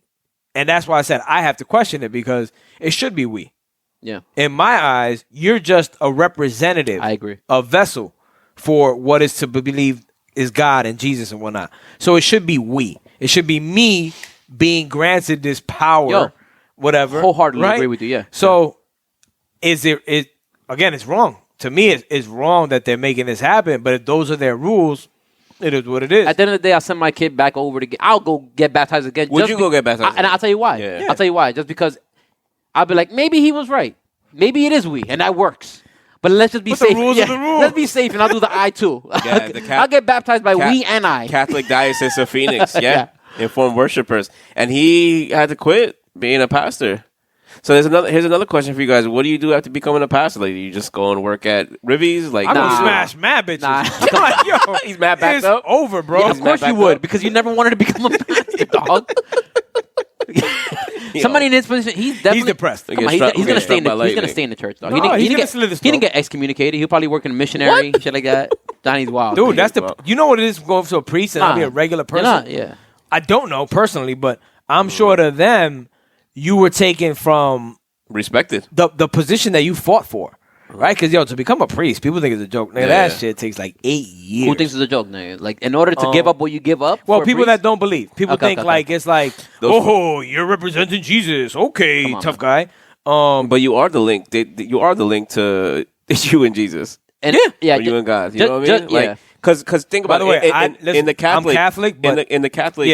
and that's why I said I have to question it because it should be we. Yeah. In my eyes, you're just a representative. I agree. A vessel for what is to be believed is God and Jesus and whatnot. So it should be we. It should be me being granted this power, Yo, whatever. wholeheartedly right? agree with you, yeah. So again, it's wrong. To me, it's wrong that they're making this happen. But if those are their rules, it is what it is. At the end of the day, I'll send my kid back over to get. I'll go get baptized again. Would you go get baptized And again? I'll tell you why. Yeah. I'll tell you why. Just because I'll be like, maybe he was right. Maybe it is we, and that works. But let's just be But the safe. rules are the rules. Let's be safe, and I'll do the I too. Yeah, the I'll get baptized by we and I. Catholic Diocese of Phoenix, yeah. Informed worshipers. And he had to quit being a pastor. So here's another question for you guys. What do you do after becoming a pastor? Like, do you just go and work at Rivies? Like, I'm gonna Nah. smash mad bitches. Nah. Like, yo, He's mad backed it's up? over, bro. Yeah, of course back you would, up. because you never wanted to become a pastor, dog. Somebody in his position, he's definitely depressed. Come on, he's gonna stay in the church, dog. No, he he's didn't gonna get, slit his he didn't throat. get excommunicated. He'll probably work in a missionary, shit like that. Johnny's wild, Dude, that's wild. you know what it is going to a priest and I'll be a regular person? Yeah. I don't know personally, but I'm sure to them, you were taken from respected. the position that you fought for. Right? Because, to become a priest, people think it's a joke. Nigga, that shit takes like 8 years. Who thinks it's a joke, nigga? Like, in order to give up what you give up? Well, for a people priest? that don't believe. People think like it's like, you're representing Jesus. Okay, on, tough guy. But you are the link. You are the link to you and Jesus. And, Or you and God. You know what I mean? Like, because think about By the way, in the Catholic, I'm Catholic, but in the Catholic,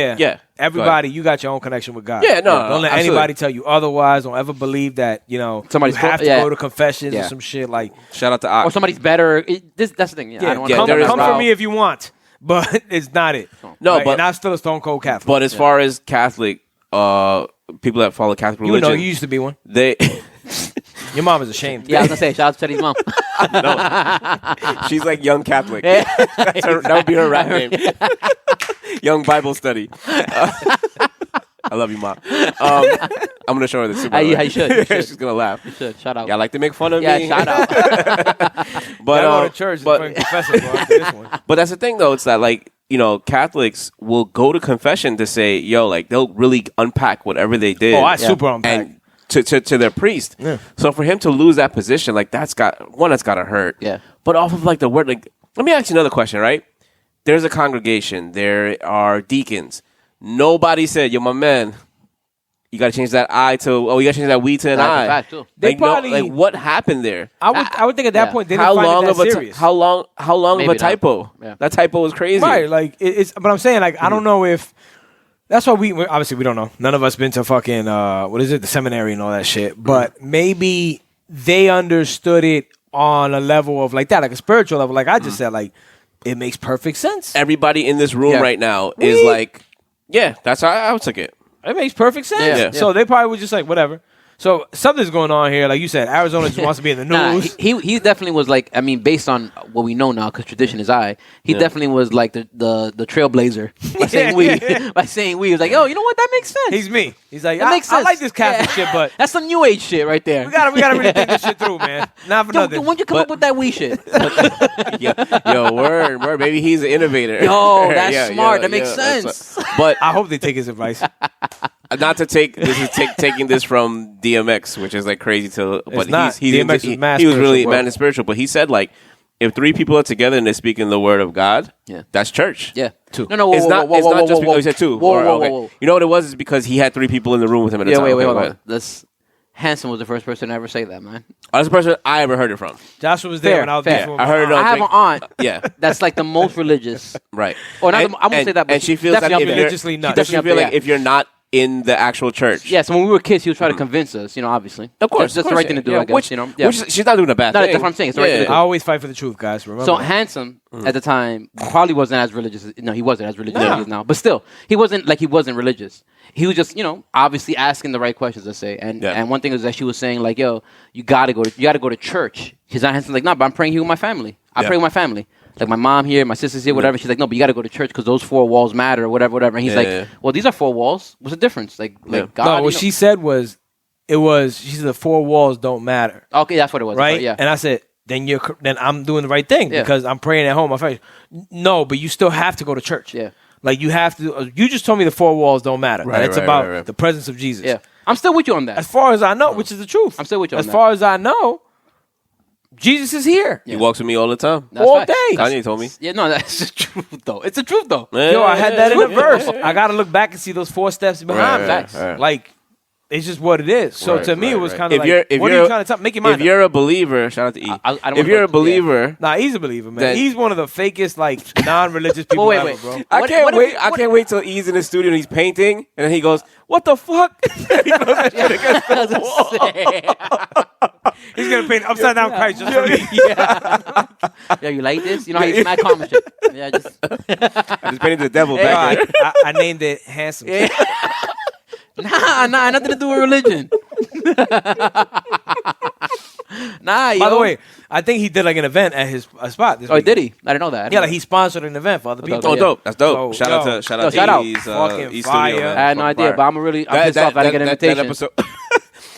everybody, you got your own connection with God. Yeah, no, don't let absolutely. anybody tell you otherwise. Don't ever believe that Somebody's you have to yeah. go to confessions or Yeah. some shit like. Shout out to Ox. or somebody's better. That's the thing. I don't want to come for me if you want, but it's not it. No, but and I'm still a stone cold Catholic. But as far as Catholic, people that follow Catholic you religion, know, you used to be one. they. Your mom is ashamed. Yeah, I was gonna say, shout out to Cheddie's mom. She's like young Catholic. That would be her rap name. Young Bible study. I love you, Mom. I'm gonna show her this. You should. She's gonna laugh. Shout out. Y'all like to make fun of me? Yeah, shout out. But I go to church and fucking confess it, bro, after this one. But that's the thing, though. It's that, like, Catholics will go to confession to say, yo, like, they'll really unpack whatever they did. Oh, I super unpack. And to their priest. Yeah. So for him to lose that position, like, that's got to hurt. Yeah. But off of, like, the word, like, let me ask you another question, right? There's a congregation. There are deacons. Nobody said, yo, my man, you got to change that I to, you got to change that we to an That's a I. fact, too. They Like, probably- like, what happened there? I would think at that point they didn't How find long it of that a serious. how long of Maybe a not. typo? Yeah. That typo was crazy. Right, like it's. But I'm saying, like, I don't know if that's why we obviously we don't know. None of us been to fucking what is it, the seminary and all that shit. But maybe they understood it on a level of like that, like a spiritual level. Like I just said, like it makes perfect sense. Everybody in this room Yeah. right now is like, yeah, that's how I took it. It makes perfect sense. Yeah. So they probably were just like whatever. So something's going on here, like you said. Arizona just wants to be in the news. He definitely was like, I mean, based on what we know now, because tradition is he definitely was like the trailblazer by saying we. By saying we, he was like, oh, you know what? That makes sense. He's me. He's like, That makes I sense. like this Catholic shit, but That's some new age shit right there. we gotta really think this shit through, man. Not for nothing. When'd you come up with that we shit? Yo, word. Maybe he's an innovator. Yo, that's smart. That makes sense. But I hope they take his advice. not to take this is taking this from DMX, which is like crazy to. But not. he's DMX into, was mad he was really spiritual, mad and spiritual. But he said, like, if 3 people are together and they're speaking the word of God, that's church. Yeah. 2. No, It's not just because he said 2. Whoa. You know what it was? Is because he had 3 people in the room with him at a Yeah, time. wait, Okay, hold go on. ahead. This Hanson was the first person to ever say that, man. That's the person I ever heard it from. Joshua was there Fair, when I was fair. beefing with I my heard it aunt. on I have an aunt Yeah, that's like the most religious. right. Or not, And- I won't say that, but and she feels that definitely if up you're there. religiously nuts. does she Definitely feel up like there, if you're not in the actual church, Yeah, so when we were kids, he would try to convince us, obviously. of course, That's the right thing to do, I guess, Which, Yeah. which is- she's not doing a bad No, thing. that's what I'm saying. It's the right thing to do. I always fight for the truth, guys. Remember? So Handsome at the time probably wasn't as religious. No, he wasn't as religious as Nah. he is now. But still, he wasn't religious. He was just, obviously asking the right questions. Let's say, and one thing is that she was saying like, "Yo, you gotta go to church." She's not Hanson's like, "No, but I'm praying here with my family. I pray with my family." Like my mom here, my sister's here, whatever. She's like, no, but you got to go to church because those 4 walls matter, or whatever. And he's like, well, these are 4 walls. What's the difference? Like God. no, what she said was, she said the 4 walls don't matter, Okay, that's what it was. right? Yeah. And I said, then I'm doing the right thing because I'm praying at home. My family. No, but you still have to go to church. Yeah. Like you have to. You just told me the 4 walls don't matter. Right, It's right, about right. the presence of Jesus. Yeah. I'm still with you on that. As far as I know, which is the truth. I'm still with you on As that. far as I know, Jesus is here. He walks with me all the time. That's all facts. day. Kanye told me. Yeah, no, that's the truth though. It's the truth though. Yo, I had that in a verse. I got to look back and see those 4 steps behind Right, me. right. Like, it's just what it is. So Right, to me, right, it was right. kind of like, if what are you trying to tell? Make your mind If up. you're a believer, shout out to E. I don't If wanna you're go- a believer, Nah, he's a believer, man. That- He's one of the fakest, like, non-religious people wait, ever, wait. bro. I What- can't what if wait. you- I what- can't wait till E's in the studio and he's painting, and then he goes, "What the fuck?" He goes that shit against the wall. He's going to paint upside down Christ just for me. Yeah. Yo, you like this? You know how he's mad calm and shit. Yeah, just I just painted the devil Yo, back there. I named it Handsome. nah, nothing to do with religion. Nah, By the way, I think he did like an event at his spot. This Oh, weekend. did he? I didn't know that. Yeah, like he sponsored an event for other people. Oh, dope. That's dope. So, shout out to yo, shout out. East Fucking East fire. Studio. Man. I had no idea, Fire. but I'm pissed off. I didn't get an invitation. That episode.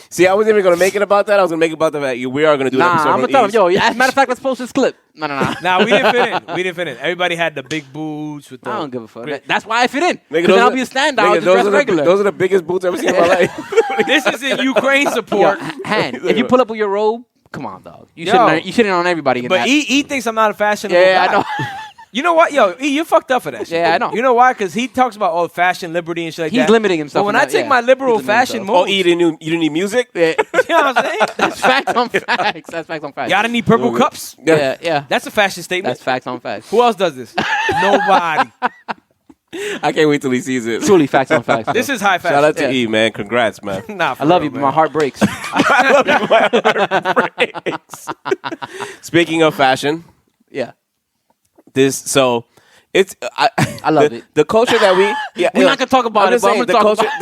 See, I wasn't even going to make it about that. I was going to make it about the fact we are going to do an Nah, episode I'm on gonna tell him, East. yo. As a matter of fact, let's post this clip. No. Nah, we didn't fit in. We didn't fit in. Everybody had the big boots with the. I don't give a fuck. That's why I fit in. Nigga, Because then I'll be a standout. I'll just dress regular. Those are the biggest boots I've ever seen in my life. This is in Ukraine Yo, support. hand. If you pull up with your robe, come on, dog. You shitting on everybody. In But that. he thinks I'm not a fashionable Yeah, guy. I know. You know what? Yo, you're fucked up for that shit. Yeah, I know. You know why? Because he talks about fashion, liberty, and shit like He's that. limiting himself But when in I that, take yeah. my liberal He's limiting fashion himself. move, Oh, you didn't need music? Yeah. you know what I'm saying? That's facts on facts. That's facts on facts. Y'all didn't need purple cups? Yeah. That's a fashion statement. That's facts on facts. Who else does this? Nobody. I can't wait till he sees it. Truly facts on facts. This is high fashion. Shout out to Yeah. E, man. Congrats, man. Nah, for I love real, you, but man. my heart breaks. I love you. My heart breaks. Speaking of fashion, Yeah. it's I love it. The culture that we We're not gonna talk about it, but I'm gonna talk about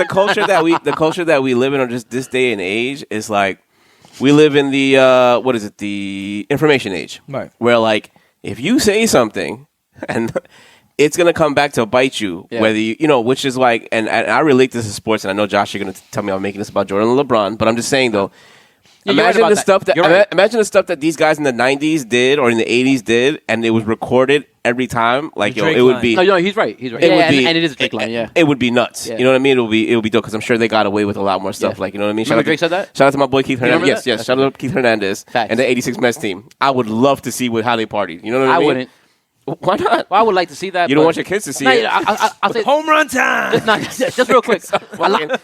the culture that we live in on just this day and age is like we live in the the information age, Right. where like if you say something and it's gonna come back to bite you, Yeah. whether which is like, and I relate this to sports, and I know Josh, you're gonna tell me I'm making this about Jordan and LeBron, but I'm just saying though. Yeah, you're right Imagine about the that. stuff that You're right. imagine the stuff that these guys in the '90s did or in the '80s did, and it was recorded every time. Like The yo, Drake it would line. be. No, he's right. He's right. It Yeah, would be, and it is a Drake line. Yeah. It would be nuts. Yeah. You know what I mean? It would be dope because I'm sure they got away with a lot more stuff. Yeah. Like, you know what I mean? Remember Shout out Drake to- said that? Shout out to my boy Keith Hernandez. remember that? Yes. Shout out to Keith Hernandez Facts. and the '86 Mets team. I would love to see how they partied. You know what I I mean? wouldn't. Why not? Well, I would like to see that. You don't but- want your kids to see Nah, it. I'll say Home run time. no, just real quick.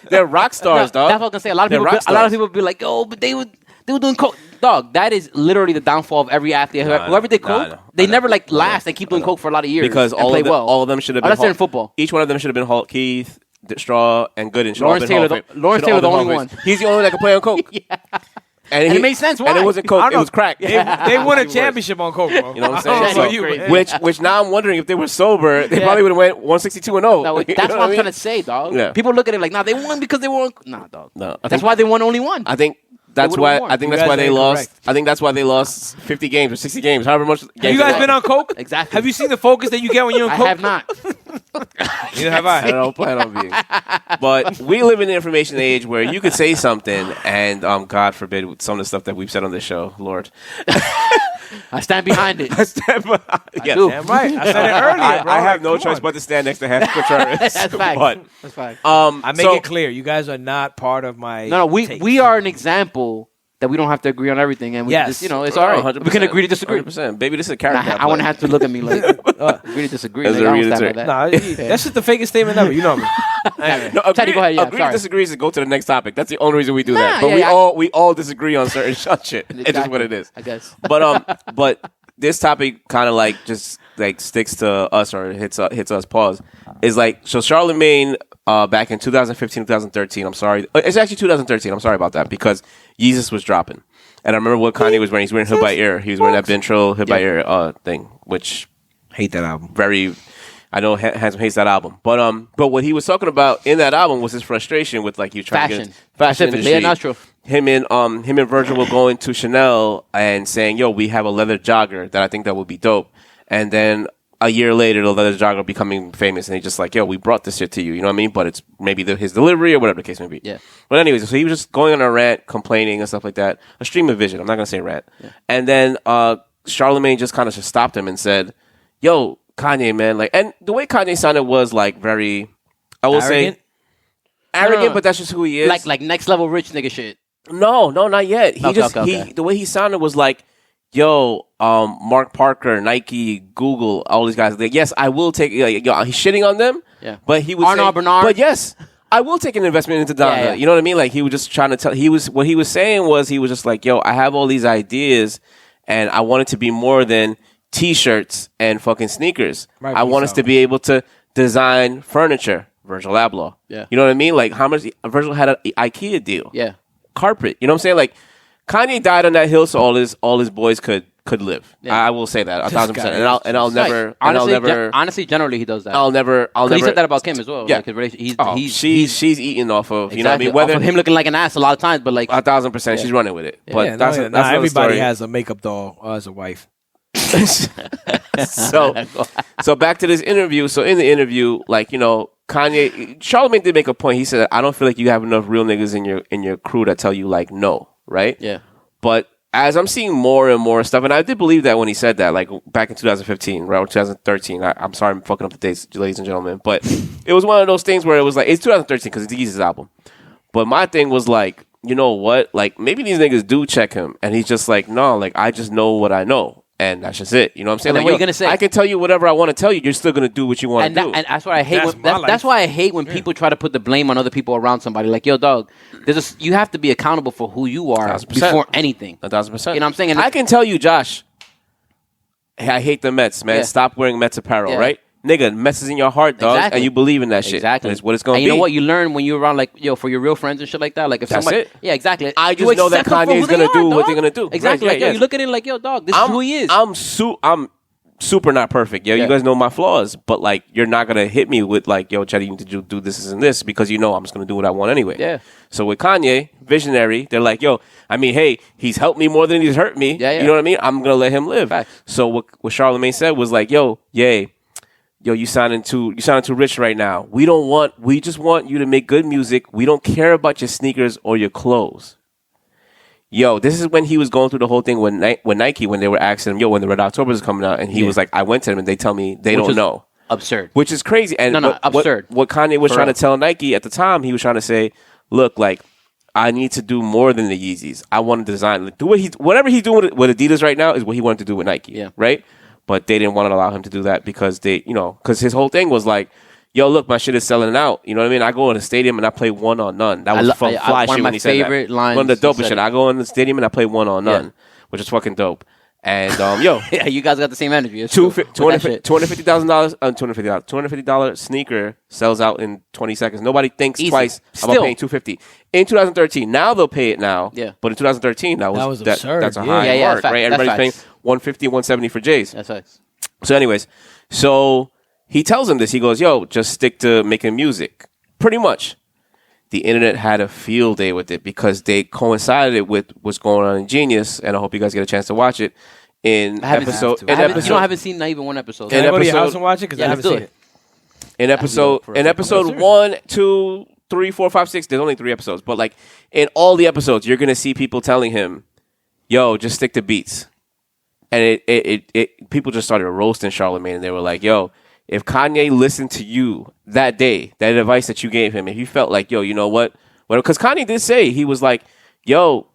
They're rock stars, No, dog. That's what I was gonna say. A lot They're of rock people stars. would be like, "Oh, but they were doing coke." Dog, that is literally the downfall of every athlete. Whoever they coke, they never last. They keep doing coke for a lot of years Because and all play of them, well. all of them should have been. Unless they're in Hall- football. Each one of them should have been Hall. Keith, Straw, and Gooden. should all Lawrence been Hall Taylor, of Fame. Lawrence Should all Taylor, the been only Hall of Fame. one. He's the only one that can play on coke. Yeah. And it makes sense. And it Why? wasn't I coke. don't It was crack. They won a championship on coke, bro. You know what I'm I don't saying? know So- you, crazy. man. Which now I'm wondering if they were sober, they Yeah. probably would have went 162 and 0. No, You that's know what I'm I trying mean? to say, dog. Yeah. People look at it like, nah, they won because they won. Nah, dog. No, I That's think- why they won only one. I think that's would've why. won. I think You that's guys why they are lost. incorrect. I think that's why they lost 50 games or 60 games, however much. Have games you they guys lost. been on coke? Exactly. Have you seen the focus that you get when you're on I coke? have not. Neither have I I. don't plan on being. But we live in an information age where you could say something, and God forbid, with some of the stuff that we've said on this show, Lord. I stand behind it. Yeah. do. Damn right. I said it earlier, bro. I have Like, no come choice on. but to stand next to Half Contreras. That's fact. But That's fact. I make so- it clear, you guys are not part of my. No, we take. are an example that we don't have to agree on everything, and we Yes. just, it's all right. 100%, We can agree to disagree. 100%. Baby, this is a character. I want to have to look at me like agree to disagree. As Like, a I don't realtor. stand by that. Nah, that's just the fakest statement ever. You know me. Anyway. No, agree, Cheddie, go ahead, yeah, agree sorry. to disagree is to go to the next topic. That's the only reason we do that. Nah, But yeah, we all disagree on certain shit. It's just Exactly. what it is. I guess. But this topic kind of like just like sticks to us or hits us. Pause. Is like so Charlamagne back in 2015, 2013. I'm sorry, it's actually 2013. I'm sorry about that because Yeezus was dropping, and I remember what Kanye was wearing. He's wearing Hood by Ear. He was wearing that Ventral Hood by Ear thing, which Hate that album. very. I know Handsome hates that album, but what he was talking about in that album was his frustration with like you trying to Fashion. get fashion Specifically. industry. Yeah, that's true. Him and Virgil were going to Chanel and saying, "Yo, we have a leather jogger that I think that would be dope." And then a year later, the leather jogger becoming famous, and they just like, "Yo, we brought this shit to you." You know what I mean? But it's maybe his delivery or whatever the case may be. Yeah. But anyways, so he was just going on a rant, complaining and stuff like that. A stream of vision. I'm not gonna say rant. Yeah. And then Charlamagne just kind of just stopped him and said, "Yo, Kanye, man, like," and the way Kanye sounded was like very, I will Arrogant? say, arrogant, No. but that's just who he is. Like next level rich nigga shit. No, not yet. He Okay. the way he sounded was like, "Yo, Mark Parker, Nike, Google, all these guys. Like, yes, I will take. Like, yo, he's shitting on them. Yeah. but he was Arnaud saying, Bernard. But yes, I will take an investment into Donda. Yeah. You know what I mean? Like he was just trying to tell. What he was saying was he was just like, "Yo, I have all these ideas, and I want it to be more than T-shirts and fucking sneakers. Right, I want us to be able to design furniture." Virgil Abloh. Yeah. You know what I mean? Like how much Virgil had an IKEA deal. Yeah. Carpet. You know what I'm saying? Like Kanye died on that hill so all his boys could could live. Yeah. I will say that 1,000%. guy And I'll never. Like, And I'll honestly, never. honestly, generally he does that. I'll never. 'Cause he said that about Kim as well. Yeah. Like, his relation, she's eating off of, you know what I mean? Whether him looking like an ass a lot of times, but like 1,000%, she's running with it. But Yeah, that's another everybody story. has a makeup doll as a wife. So back to this interview. So in the interview, like, you know, Kanye, Charlamagne did make a point. He said, I don't feel like you have enough real niggas in your crew that tell you like no, right? Yeah. But as I'm seeing more and more stuff, and I did believe that when he said that, like back in 2015, right, or 2013. I'm sorry, I'm fucking up the dates, ladies and gentlemen, but it was one of those things where it was like, it's 2013 because it's Yeezy's album. But my thing was like, you know what? Like, maybe these niggas do check him, and he's just like, no, like, I just know what I know. And that's just it. You know what I'm saying? And then Like, what are you gonna say? I can tell you whatever I want to tell you. You're still gonna do what you want to do. And that's what I hate. That's my life. That's why I hate when people try to put the blame on other people around somebody. Like, yo, dog, you have to be accountable for who you are 1,000%. before anything. 1,000%. You know what I'm saying? And I can tell you, Josh. Hey, I hate the Mets, man. Yeah. Stop wearing Mets apparel, Yeah. right? Nigga, Mets is in your heart, dog, Exactly. and you believe in that shit. Exactly. And it's what it's gonna and be. you know what? You learn when you're around, like, yo, for your real friends and shit like that. Like, if That's somebody, it. yeah, exactly. I You just know that accept them for Kanye's who they gonna do are, what dog. they're gonna do. Exactly. Right, Like, yo, yes. you look at it like, yo, dog, this is who he is. I'm super not perfect, yo. Yeah. You guys know my flaws, but like, you're not gonna hit me with like, yo, Cheddie, you need to do this and this because you know I'm just gonna do what I want anyway. Yeah. So with Kanye, visionary, they're like, yo, I mean, hey, he's helped me more than he's hurt me. Yeah, yeah. You know what I mean? I'm gonna let him live. Facts. So what Charlamagne said was like, yo, you sounding too rich right now. We just want you to make good music. We don't care about your sneakers or your clothes. Yo, this is when he was going through the whole thing when Nike, when they were asking him, yo, when the Red October is coming out, and he was like, I went to them and they tell me they don't know. Absurd. Which is crazy. And No, absurd. What Kanye was For trying real. to tell Nike at the time, he was trying to say, look, like, I need to do more than the Yeezys. I want to design, like, whatever he's doing with Adidas right now is what he wanted to do with Nike. Yeah. Right? But they didn't want to allow him to do that because because his whole thing was like, yo, look, my shit is selling out. You know what I mean? I go in the stadium and I play one on none. That was fly one shit of my when he said that. favorite lines One of the he dopest said shit. it. I go in the stadium and I play one on none, which is fucking dope. And yo, Yeah, you guys got the same energy. It's true. With that shit. $250 sneaker sells out in 20 seconds. Nobody thinks Easy. twice about Still. paying $250 in 2013. Now they'll pay it now. Yeah. But in 2013, that was absurd. That's a Yeah. high Yeah, yeah, mark, fact. right? That's Everybody's facts. paying $150, $170 for J's. That's facts. So, anyways, he tells him this. He goes, "Yo, just stick to making music." Pretty much, the internet had a field day with it because they coincided with what's going on in Genius, and I hope you guys get a chance to watch it. I haven't seen not even one episode. Can I go to your episode- house and watch it? Because Yeah, I let's haven't do seen it. it. In episode serious. 1, 2, 3, 4, 5, 6, there's only 3 episodes, but like in all the episodes, you're gonna see people telling him, "Yo, just stick to beats." And it people just started roasting Charlamagne, and they were like, "Yo, if Kanye listened to you that day, that advice that you gave him, if he felt like, yo, you know what?" Because Kanye did say, he was like, "Yo,"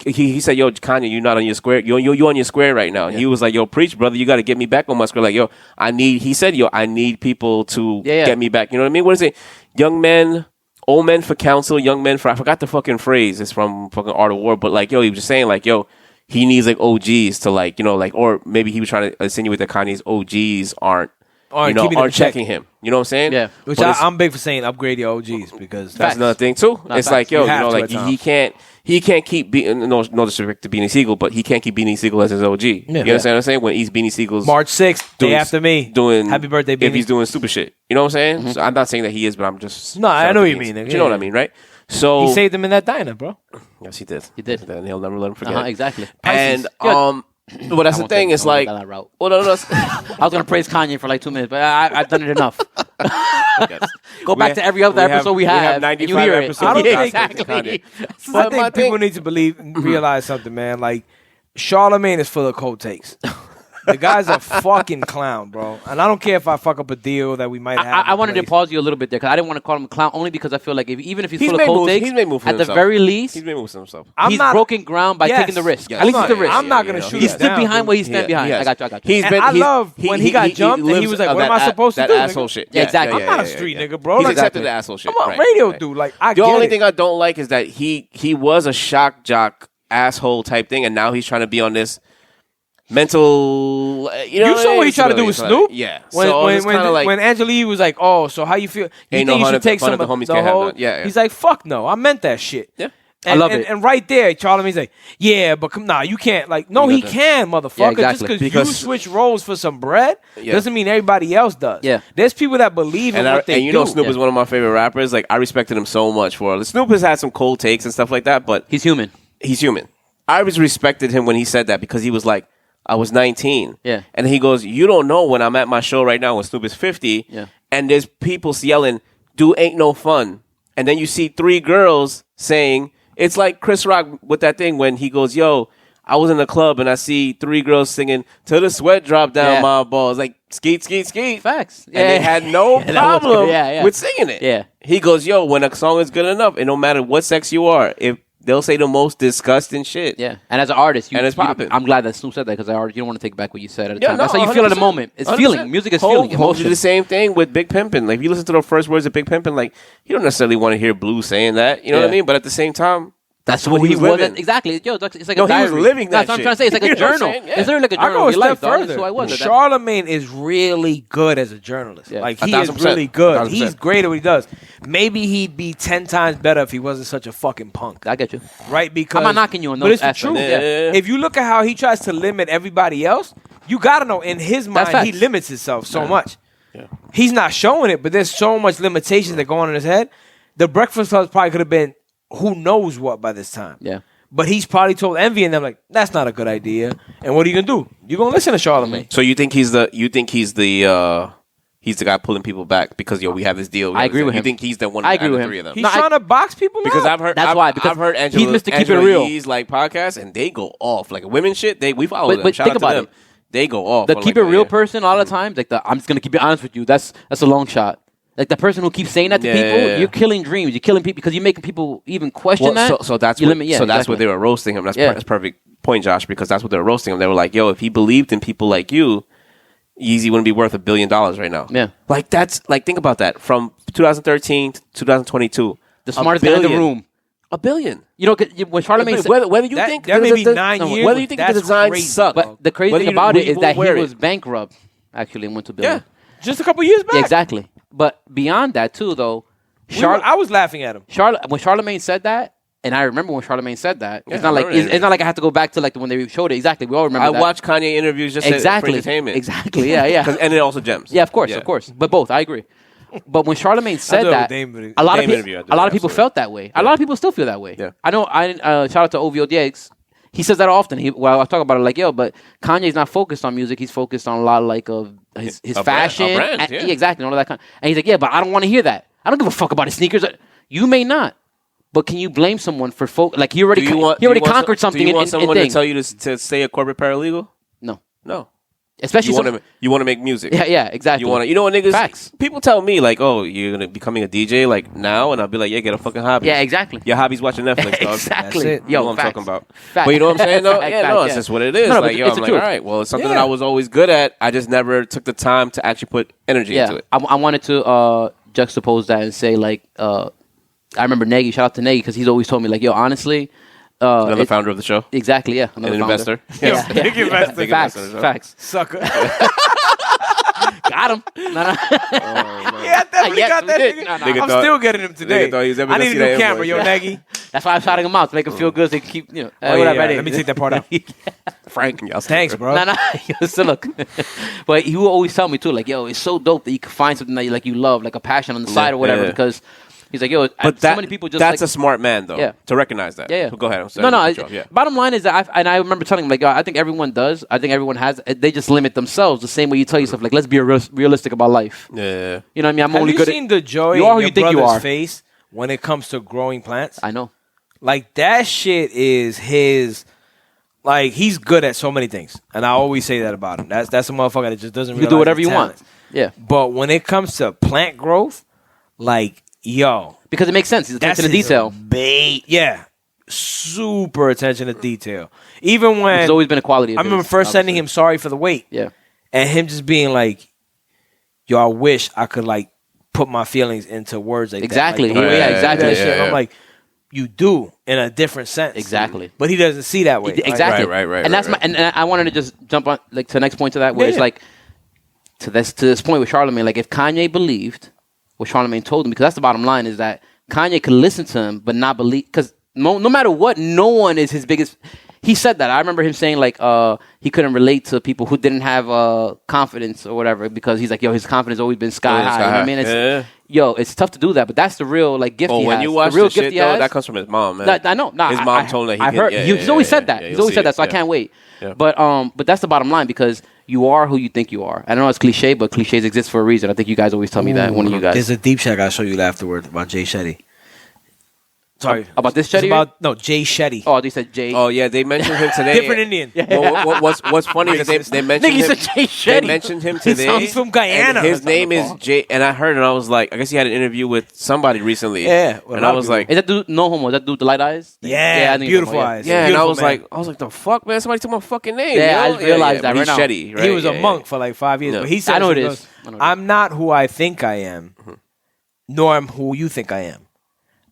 he said, "Yo, Kanye, you're not on your square. You on your square right now." And he was like, "Yo, preach, brother. You got to get me back on my square." Like, yo, I need people to get me back. You know what I mean? What is it? Young men, old men for counsel, young men for, I forgot the fucking phrase. It's from fucking Art of War. But like, yo, he was just saying like, yo, he needs like OGs to like, you know, like, or maybe he was trying to insinuate that Kanye's OGs aren't checking him. You know what I'm saying? Yeah. Which But I'm big for saying upgrade your OGs because that's another thing too. It's like, yo, You you have know, to like at times. he can't keep being no disrespect to Beanie Siegel, but he can't keep Beanie Siegel as his OG. You understand what I'm saying? When he's Beanie Siegel's March 6th, day after me. doing Happy birthday, if Beanie. he's doing stupid shit. You know what I'm saying? So I'm not saying that he is, but I'm just No, I shout out know to what you Beanie. mean. But you know what I mean, right? So He saved him in that diner, bro. yes, he did. He did. And he'll never let him forget. Exactly. And Pisces. but that's the thing. It's like, that route. well, no. I was gonna praise Kanye for like 2 minutes, but I've done it enough. Go back to every other episode we have, and you 95 hear it. episodes. I don't Yeah, think- exactly. I think people need to realize something, man. Like, Charlamagne is full of cold takes. The guy's a fucking clown, bro. And I don't care if I fuck up a deal that we might have. I wanted to pause you a little bit there because I didn't want to call him a clown only because I feel like even if he's He's full of made cold moves. takes, He's made moves for at the himself. very least, he's been with himself. he's broken ground by taking the risk. Yes. At least it's the risk. I'm not going to shoot He that stood down, behind dude. what he stand behind. Yes. I got you. And I love when he got jumped and he lives was like, of what am I that supposed to that do, asshole nigga? shit. Yeah, exactly. I'm not a street nigga, bro. He's Like, accepted the asshole shit. I'm a Right, radio right. dude. Like, I The get only it. thing I don't like is that he was a shock jock asshole type thing, and now he's trying to be on this mental. You know, You saw what he tried to do with Snoop? Yeah. When So it's kinda like, when Angelique was like, "Oh, so how you feel? You Ain't think no you should take fun some of the of homies the can't have whole?" none. Yeah, yeah. He's like, "Fuck no, I meant that shit." Yeah. And, love it. And right there, Charlamagne's like, yeah, but nah, you can't. Like, no, he can, motherfucker. Yeah, exactly. Just because you switch roles for some bread doesn't mean everybody else does. Yeah. There's people that believe in what they do. And you know Snoop is one of my favorite rappers. Like, I respected him so much for it. Snoop has had some cold takes and stuff like that, but He's human. he's human. I always respected him when he said that because he was like, I was 19. Yeah. And he goes, you don't know when I'm at my show right now when Snoop is 50. Yeah. And there's people yelling, "Do ain't no fun." And then you see 3 girls saying, it's like Chris Rock with that thing when he goes, yo, I was in a club and I see 3 girls singing "Till the Sweat Drop Down My Balls." Like, skeet, skeet, skeet. Facts. And they had no problem with singing it. Yeah. He goes, yo, when a song is good enough, and no matter what sex you are, if they'll say the most disgusting shit. Yeah, and as an artist, And it's popping. I'm glad that Snoop said that because you don't want to take back what you said at the Yeah, time. no, That's how you feel at the 100%. moment. It's 100%. feeling. Music is feeling. Hov Emotion. did the same thing with Big Pimpin'. Like, if you listen to the first words of Big Pimpin', like, you don't necessarily want to hear Blue saying that. You know what I mean? But at the same time, That's what what he he was was. living. Exactly. Yo, it's like No, a he was diary. living that That's what I'm shit. trying to say. It's like a You know what I'm journal. saying? Yeah. It's literally like a I journal go of a your step life, dog. further. That's who I was. at that- Charlamagne is really good as a journalist. Yeah. Like, he 1,000%. is really good. 1,000%. He's great at what he does. Maybe he'd be 10 times better if he wasn't such a fucking punk. I get you. Right? Because I'm not knocking you on but those it's the aspects. truth. Yeah. If you look at how he tries to limit everybody else, you gotta know in his mind facts. he limits himself so much. He's not showing it, but there's so much limitations that go on in his head. The Breakfast Club probably could have been who knows what by this time. Yeah. But he's probably told Envy and them like, that's not a good idea. And what are you gonna do? You're gonna listen to Charlamagne. so you think he's the guy pulling people back because we have this deal. I agree with You him. think he's the one? I agree out of with the him. 3 of them? He's No, trying to box people now. Because I've heard That's why, because I've heard he's Angela, Mr. Keep It Real. Yee's like podcasts and they go off like women shit. We follow But- them. but Shout think out to about them. it. They go off. The on, keep like, it real yeah. person a lot of times, like I'm just gonna keep it honest with you. That's a long shot. Like the person who keeps saying that to people, you're killing dreams. You're killing people because you're making people even question that. So that's You what, limit- yeah, so that's exactly. what they were roasting him. That's Yeah. that's perfect point, Josh, because that's what they were roasting him. They were like, yo, if he believed in people like you, Yeezy wouldn't be worth $1 billion right now. Yeah. Like that's like think about that. From 2013 to 2022. The smartest guy in the room. $1 billion. You know, 'cause when Charlamagne said, Whether you That- think that may be the- 9 no, years, whether you think the that's design crazy. sucked, but the crazy whether thing you- about it you is that he wear it. was bankrupt actually and went to billion. Yeah. Just a couple years back. Yeah, exactly. But beyond that too, though, I was laughing at him. when Charlamagne said that, and I remember when Charlamagne said that, Yeah, it's not I like remember it's not like I have to go back to like when they showed it. Exactly, we all remember. I that. watch Kanye interviews just for exactly, entertainment. exactly. Yeah, yeah, And it also gems. yeah. Of course. But both, I agree. But when Charlamagne said do a that, Dame a lot of Dame people, interview, I do, a lot of people absolutely. felt that way. A lot of people still feel that way. Yeah. I know. Shout out to OVO Diggs. He says that often. I talk about it like, yo, but Kanye's not focused on music. He's focused on a lot like of his A brand- fashion. a brand, and- yeah. exactly. And all that kind. And he's like, yeah, but I don't want to hear that. I don't give a fuck about his sneakers. You may not, but can you blame someone for like he already conquered something? Do you want in someone to thing. tell you to stay a corporate paralegal? No, No. especially You want to make music. yeah, exactly. You know what niggas? Facts. People tell me like, oh, you're gonna becoming a DJ like now, and I'll be like, yeah, get a fucking hobby. Yeah, exactly. Your hobby's watching Netflix, dog. Exactly. That's it. You know what I'm facts. talking about. Facts. But you know what I'm saying? No, Facts, yeah, no, facts, it's just what it is. No, but like, yo, it's I'm the like, all truth. right, well, it's something Yeah. that I was always good at. I just never took the time to actually put energy into it. I wanted to juxtapose that and say like I remember Nagy. Shout out to Nagy because he's always told me like, yo, honestly, Another founder of the show. exactly, yeah, An another founder. investor. Yeah, yeah. Big investor. Big Facts, investor, so. facts. Sucker. Got him. No. Yeah, I definitely Yes, got we that did. nigga. No, no. Nigga I'm thought- still getting him today. nigga thought he was ever I gonna need see a new that camera, invoice. yo, Nagy. That's why I'm shouting him out to make him feel good. So they can keep, Oh, whatever. yeah, it is. let me take that part out. Frank. Y'all Thanks, bro. No. So look, but he will always tell me too, like, yo, it's so dope that you can find something that you love, like a passion on the side or whatever, yeah. because he's like, yo, But so many people just that's like, a smart man, though, Yeah. to recognize that. Yeah. So go ahead. I'm sorry. No. to cut you off. Yeah. Bottom line is that I remember telling him like, yo, I think everyone does. I think everyone has. They just limit themselves the same way you tell yourself like, let's be realistic about life. Yeah. You know what I mean? I'm Have only you good. seen the joy You are in who your you think you brother's are. face when it comes to growing plants? I know. Like, that shit is his... Like, he's good at so many things. And I always say that about him. That's a motherfucker that just doesn't You realize can do whatever his you want. talent. Yeah, But when it comes to plant growth, like, yo... because it makes sense. He's attention to his detail. Yeah. Super attention to detail. Even when... It's always been a quality. Of I remember his, first sending obviously. him sorry for the wait. Yeah. And him just being like, yo, I wish I could, like, put my feelings into words like Exactly. that. Like, the way Yeah, I do exactly. that shit. Yeah. I'm like, you do in a different sense. Exactly. But he doesn't see that way. Like, Exactly. Right, And that's right. and I wanted to just jump on like to the next point to that, where Yeah, it's yeah. like to this point with Charlamagne, like if Kanye believed what Charlamagne told him, because that's the bottom line, is that Kanye could listen to him but not believe, because no matter what, no one is his biggest. He said that. I remember him saying like he couldn't relate to people who didn't have confidence or whatever because he's like, yo, his confidence always been sky high. You know what I mean? It's tough to do that, but that's the real like gift he has. When you watch the real the shit, gift though, that comes from his mom, man. I know. Nah, his mom told him that I heard. He's always said that. He's always said that. So I can't wait. Yeah. But that's the bottom line because you are who you think you are. I know it's cliche, but cliches exist for a reason. I think you guys always tell me that. One of you guys. There's a deep check I'll show you afterward about Jay Shetty. Sorry. About this Cheddie? Jay Shetty. Oh, they said Jay. Oh, yeah, they mentioned him today. Different Indian. What's funny is that they mentioned him. Said Jay Shetty. They mentioned him today. He's from Guyana. His name is Jay, and I heard and I was like, I guess he had an interview with somebody recently. Yeah. And I was like, is that dude, no homo, is that dude with the light eyes? Yeah, I think beautiful he's eyes. yeah, and I was man. like, the fuck, man? Somebody took my fucking name. Yeah, I yo? just realized that but right now. he's Cheddie, right? He was a monk for like 5 years. Yeah. But he said, I know it is. I'm not who I think I am, nor am who you think I am.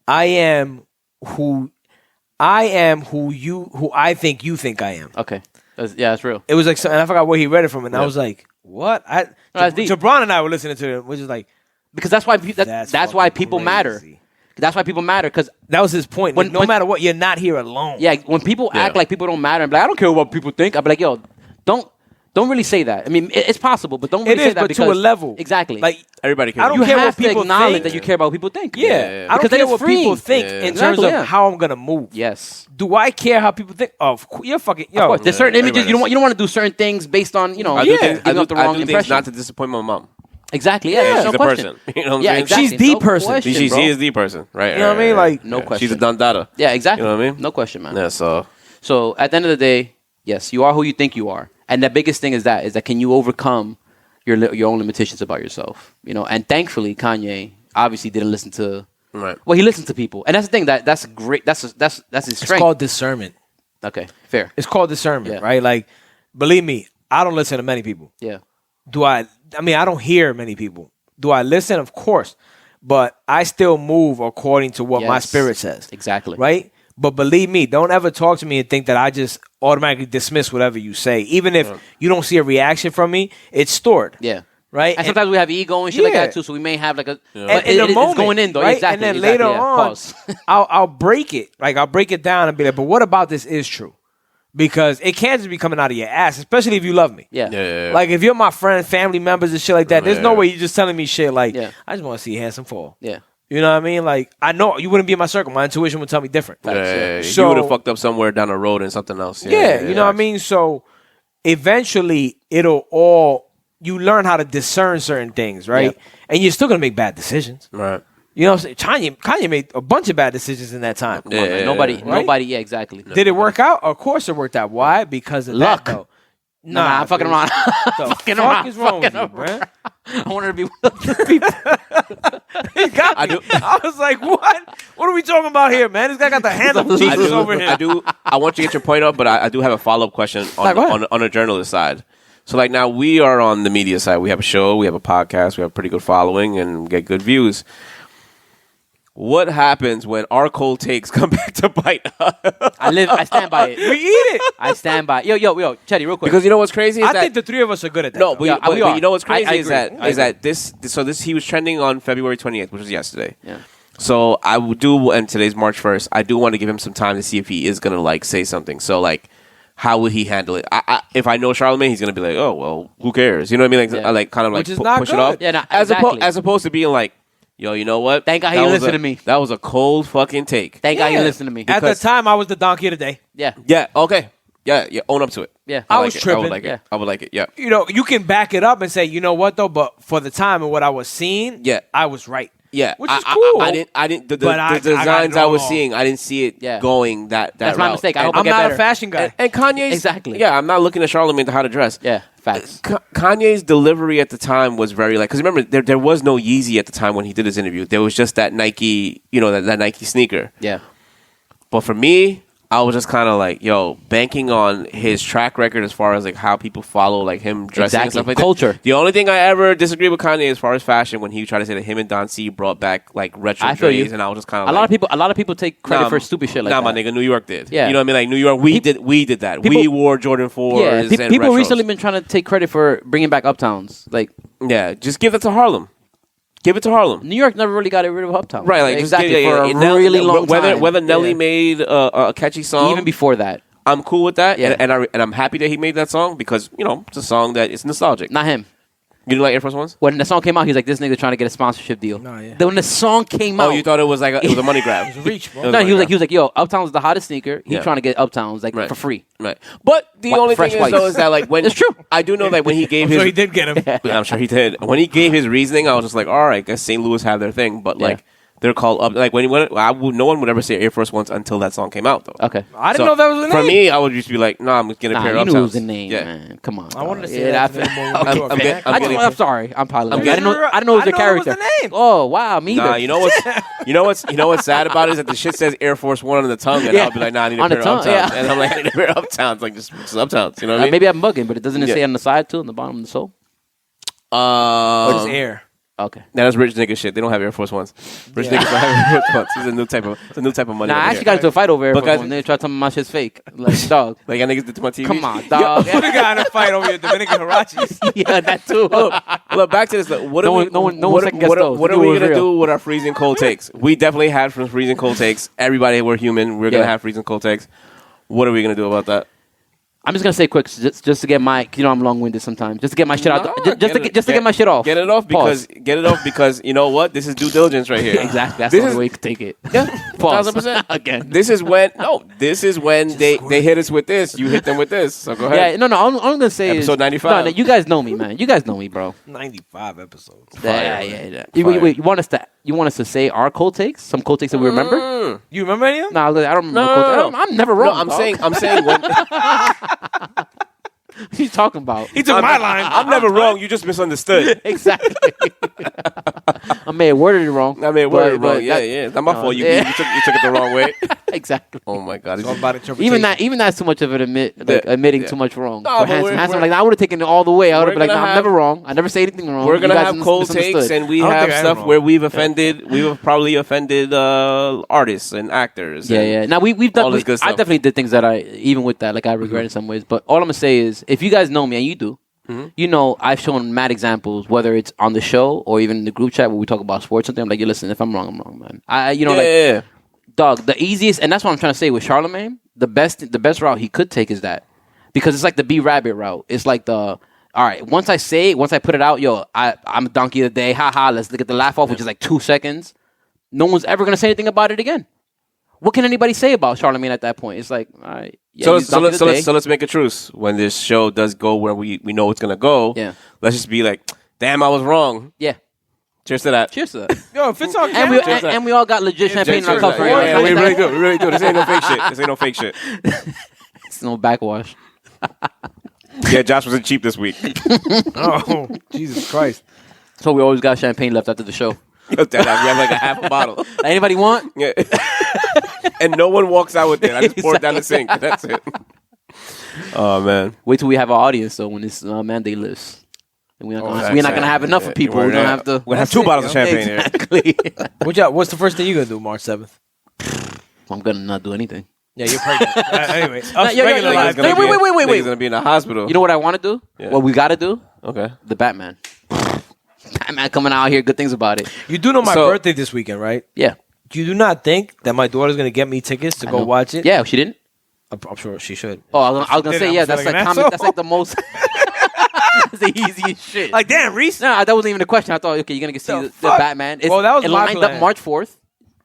I am who I think you think I am. Okay. That's real. It was like, and I forgot where he read it from, and I was like, "What?" that's deep. Jabron and I were listening to it, which is like, Because that's why that's why people matter. That's why people matter. Because that was his point. When- no when- matter what, you're not here alone. yeah, when people act like people don't matter, and be like, I don't care what people think. I'll be like, yo, don't really say that. I mean, it's possible, but don't really say is, that but because to a level. Exactly. Like Everybody cares. I don't you care have what to people acknowledge think. that you care about what people think. Yeah, Yeah. I don't Because then care it's what free. people think Yeah. in Exactly, terms of yeah. how I'm gonna move. Yes. Do I care how people think? Oh, you're fucking. Yo, Of course, there's certain images everybody you don't want to do certain things based on I do Yeah. things, giving up the wrong things impression. not to disappoint my mom. Exactly. Yeah. Yeah, no She's a question. person. You know what I'm Yeah, saying? exactly. She's the No person. question, She bro. is the person, right? You know what I mean? Like, No question. She's a dondada. Yeah, exactly. You know what I mean? No question, man. Yeah, so So at the end of the day, yes, you are who you think you are, and the biggest thing is that can you overcome your own limitations about yourself? You know, and thankfully Kanye obviously didn't listen to. right. Well, he listened to people, and that's the thing that's great. That's his it's strength. called discernment. Okay, fair. It's called discernment, Yeah. right? Like, believe me, I don't listen to many people. Yeah, Do I? I mean, I don't hear many people. Do I listen? Of course, but I still move according to what my Yes. spirit says. exactly. Right? But believe me, don't ever talk to me and think that I just automatically dismiss whatever you say. Even if you don't see a reaction from me, it's stored. Yeah. Right? And sometimes we have ego and shit like Yeah. that too, so we may have like a. And But in the moment, it's going in though, right? exactly. And then exactly, later yeah. on, Pause. I'll break it. Like I'll break it down and be like, but what about this is true? Because it can't just be coming out of your ass, especially if you love me. Yeah. Yeah. Like if you're my friend, family members and shit like that, there's no Yeah. way you're just telling me shit like, Yeah. I just want to see handsome fall. Yeah. You know what I mean? Like I know you wouldn't be in my circle. My intuition would tell me different. Yeah, So- you would have fucked up somewhere down the road and something else. Yeah, you know what I mean? So eventually you learn how to discern certain things, right? Yeah. And you're still gonna make bad decisions. Right. You know what I'm saying? Kanye made a bunch of bad decisions in that time. Come on, man. Yeah. Nobody. Yeah, exactly. Did it work out? Of course it worked out. Why? Because of Luck. that, though. Nah, I'm fucking dude. around. The Fucking fuck around, is wrong with fucking you, man? I wanted to be with other people. He got me. I was like, what? What are we talking about here, man? This guy got the hand of Jesus over here. I want you to get your point up, but I do have a follow up question on a journalist side. So like now we are on the media side. We have a show, we have a podcast, we have a pretty good following, and get good views. What happens when our cold takes come back to bite us? I stand by it. We eat it. I stand by it. Yo, Cheddie, real quick. Because you know what's crazy is I that think the three of us are good at that. no, though. but, Yeah, but we are. you know what's crazy I is agree. that this he was trending on February 28th, which was yesterday. Yeah. So I would do, and today's March 1st. I do want to give him some time to see if he is gonna like say something. So like, how would he handle it? If I know Charlamagne, he's gonna be like, oh well, who cares? You know what I mean? Like, Yeah. I like kind of like Which is not push good. it off. Yeah, no, as exactly. as opposed to being like, yo, you know what? Thank God he That was listened to me. That was a cold fucking take. Thank God you listened to me. At the time, I was the donkey of the day. Yeah. Yeah. Okay. Yeah. Own up to it. Yeah. I like was it. tripping. I would like Yeah. it. I would like it. Yeah. You know, you can back it up and say, you know what, though? But for the time and what I was seeing, Yeah. I was right. Yeah, Which is cool. I didn't. The But I designs got I was no- seeing, I didn't see it Yeah. going that. That's my route. mistake. I hope And, I I'm get not better. a fashion guy. and Kanye's Exactly. Yeah, I'm not looking at Charlamagne to how to dress. Yeah. Facts. Kanye's delivery at the time was very like, because remember there was no Yeezy at the time when he did his interview. There was just that Nike, that Nike sneaker. Yeah. But for me, I was just kind of like, yo, banking on his track record as far as like how people follow like him dressing and Exactly. stuff like Culture. that. The only thing I ever disagree with Kanye as far as fashion when he tried to say that him and Don C brought back like retro I feel you. J's, and I was just kind of A like, lot of people take credit for stupid shit like nah, that. my nigga, New York did. Yeah. You know what I mean? Like New York, we did that. We people- wore Jordan 4s. Yeah. and People retros. recently been trying to take credit for bringing back Uptowns. Like, Yeah, just give that to Harlem. Give it to Harlem. New York never really got rid of Uptown. Right, like exactly just, for a really long time. Whether Nelly Yeah. made a catchy song, even before that, I'm cool with that. Yeah. And I'm happy that he made that song because it's a song that is nostalgic. not him. You didn't like Air Force Ones? When the song came out, he's like, "This nigga trying to get a sponsorship deal." No, yeah. Then when the song came Oh, out, you thought it was like it was a money grab? It was a reach, bro. It was no, a he money was grab. like, "Yo, Uptown's the hottest sneaker." He's Yeah. trying to get Uptown's like Right. for free. Right. But the What, only fresh thing is, whites. though, is that like when It's true. I do know that when he gave So his, he did get him. I'm sure he did. When he gave his reasoning, I was just like, all right, I guess St. Louis have their thing, but Yeah. like they're called up. Like no one would ever say Air Force Ones until that song came out, though. Okay. I didn't know that was the name. For me, I would just be like, nah, I'm gonna Nah, pair you up. knew it was the name, man. Come on. I wanted to dog. say that. I'm sorry. I'm apologizing. I'm getting- I didn't know it was your character. It was the name. Oh wow, me Nah, either. you know what's sad about it is that the shit says Air Force One on the tongue, and Yeah. I'll be like, nah, I need to On the pair tongue, Uptown, yeah. and I'm like, I need to pair Uptowns, like just Uptowns, you know what I mean? Maybe I'm bugging, but it doesn't Yeah. say on the side too, on the bottom of the sole. Oh, Or just air. Okay. That's rich nigga shit. They don't have Air Force Ones. Rich niggas don't have Air Force Ones. It's a new type of money. Nah, I over actually here. got into a fight over Air Force Because- One. They tried to tell me my shit's fake. Like, dog. Like y'all niggas did to my TV. Come on, dog. Put a guy in a fight over your Dominican Hirachis. Yeah, that too. Look, back to this. Look, what No are one- we, no one what, second guessed what, those. what They are knew it we was gonna real. do with our freezing cold takes? We definitely had some freezing cold takes. Everybody, we're human. We're gonna Yeah. have freezing cold takes. What are we gonna do about that? I'm just gonna say quick, just to get my, I'm long-winded sometimes, just to get my shit out, No, just to get my shit off. Get it off Pause. because you know what? This is due diligence right here. Exactly. That's This the is- only way you can take it. Yeah, Pause. 1000%. Again. This is when they hit us with this. You hit them with this. So go ahead. Yeah, no. All I'm gonna say is Episode 95. No, you guys know me, man. You guys know me, bro. 95 episodes. Yeah. Fire. Wait, you want us to say our cold takes? Some cold takes that we remember? You remember any of them? No, I don't remember. No, cold no, takes. I'm never wrong. No, dog. I'm saying when What are you talking about? He took my line. I'm never wrong. You just misunderstood. Exactly. I may have worded it wrong. I mean, word, bro. but Yeah, that- yeah. It's not my fault. You, yeah. you took it the wrong way. Exactly. Oh my god. It's all about interpretation. Even that's too much of an Yeah, admitting yeah. too much wrong. No, For but Hanson. we're- Like, I would have taken it all the way. I would we're have been like, gonna nah, I'm have- never wrong. I never say anything wrong. We're You gonna guys have cold takes, misunderstood. and we I don't have think I am stuff wrong. where we've offended. We've probably offended artists and actors. Yeah, and yeah. Now we've all done. this good I stuff. definitely did things that even with that, like I regret in some ways. But all I'm gonna say is, if you guys know me, and you do, you know I've shown mad examples, whether it's on the show or even in the group chat where we talk about sports or something. I'm like, you listen, if I'm wrong, man. Yeah. Dog, the easiest, and that's what I'm trying to say with Charlamagne. The best route he could take is that, because it's like the B Rabbit route. It's like all right. Once I put it out, I'm a donkey of the day. Ha, let's get the laugh off, which is like 2 seconds. No one's ever gonna say anything about it again. What can anybody say about Charlamagne at that point? It's like, all right. Yeah, So he's donkey of the day. let's make a truce when this show does go where we know it's gonna go. Yeah. Let's just be like, damn, I was wrong. Yeah. Cheers to that. Cheers to that. Yo, if it's on and, camera, and we all got legit champagne in our Cheers cup to for that. it. Yeah, we really do. We really do. This ain't no fake shit. This ain't no fake shit. It's no backwash. Yeah, Josh wasn't cheap this week. oh, Jesus Christ. So we always got champagne left after the show. We have like a half a bottle. Anybody want? Yeah. And no one walks out with it. I just pour it down the sink. That's it. Oh man. Wait till we have our audience though when this mandate lifts. And we're not that's gonna it. have enough Yeah, for people. we're We're gonna gonna- have to. We'll have 2 bottles of champagne here. Exactly. What's the first thing you're going to do March 7th? I'm gonna not do anything. Yeah, you're pregnant. Anyway, us yo, regular yo, lives. yo, wait. Niggas gonna be in the hospital. You know what I want to do? Yeah. What we gotta do? Okay. The Batman. Batman coming out here, good things about it. You do know my So- birthday this weekend, right? Yeah. You do not think that my daughter's going to get me tickets to I go know. watch it? Yeah, she didn't. I'm sure she should. Oh, I was gonna say, I'm yeah, that's feeling like an common. asshole. That's like the most. That's the easiest shit. Like, damn, Reese. No, that wasn't even a question. I thought, okay, you're gonna get see the fuck? Batman. Well, that was it my lined plan. up March 4th.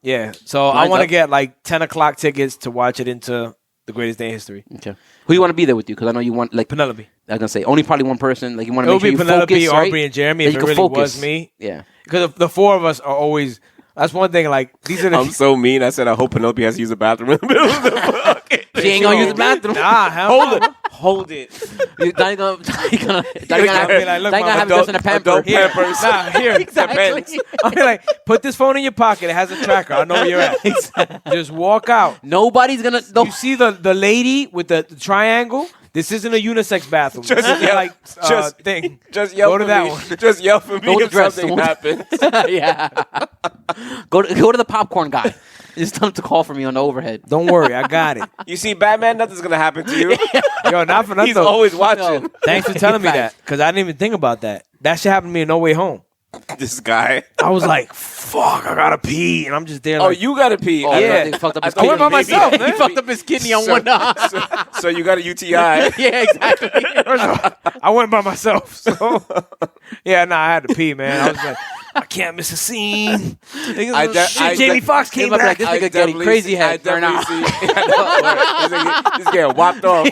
Yeah, so I Lines want to up. get like 10 o'clock tickets to watch it into the greatest day in history. Okay. Who you want to be there with you? Because I know you want like Penelope. I was gonna say only probably one person. Like you want It to would make be sure you Penelope, focus, right? Aubrey, and Jeremy That if you it can really focus. was me. Yeah. Because the 4 of us are always. That's one thing. Like these are the. I'm so mean. I said I hope Penelope has to use the bathroom in the middle of the fucking She ain't gonna use the bathroom. Nah, hell Hold no. it. Hold it. Donnie gonna I'll have be like, look, Donnie gonna Mama, have this in a pamper. adult Here, Pampers. nah, here. Exactly. I'll be like, put this phone in your pocket. It has a tracker. I know where you're at. Just walk out. Nobody's gonna. No. You see the lady with the triangle? This isn't a unisex bathroom. Just This is yell- like just- thing. Just yell Go for to that me. one. Just yell for me Go to if dress. something happens. Yeah. Go to the popcorn guy. Just tell him to call for me on the overhead. Don't worry, I got it. You see, Batman, nothing's gonna happen to you. Yo, not for nothing. He's always watching. No. Thanks for telling me Facts. that, because I didn't even think about that. That shit happened to me in No Way Home. This guy. I was like, fuck, I gotta pee. And I'm just there Oh, like, you gotta pee. Oh, Yeah. he fucked up his I went by kidney. myself, man. He fucked up his kidney on one. So you got a UTI. Yeah, exactly. I went by myself. So, yeah, I had to pee, man. I was like, I can't miss a scene. Jamie Foxx came Look back. like this nigga getting crazy head right now. He's getting whopped off.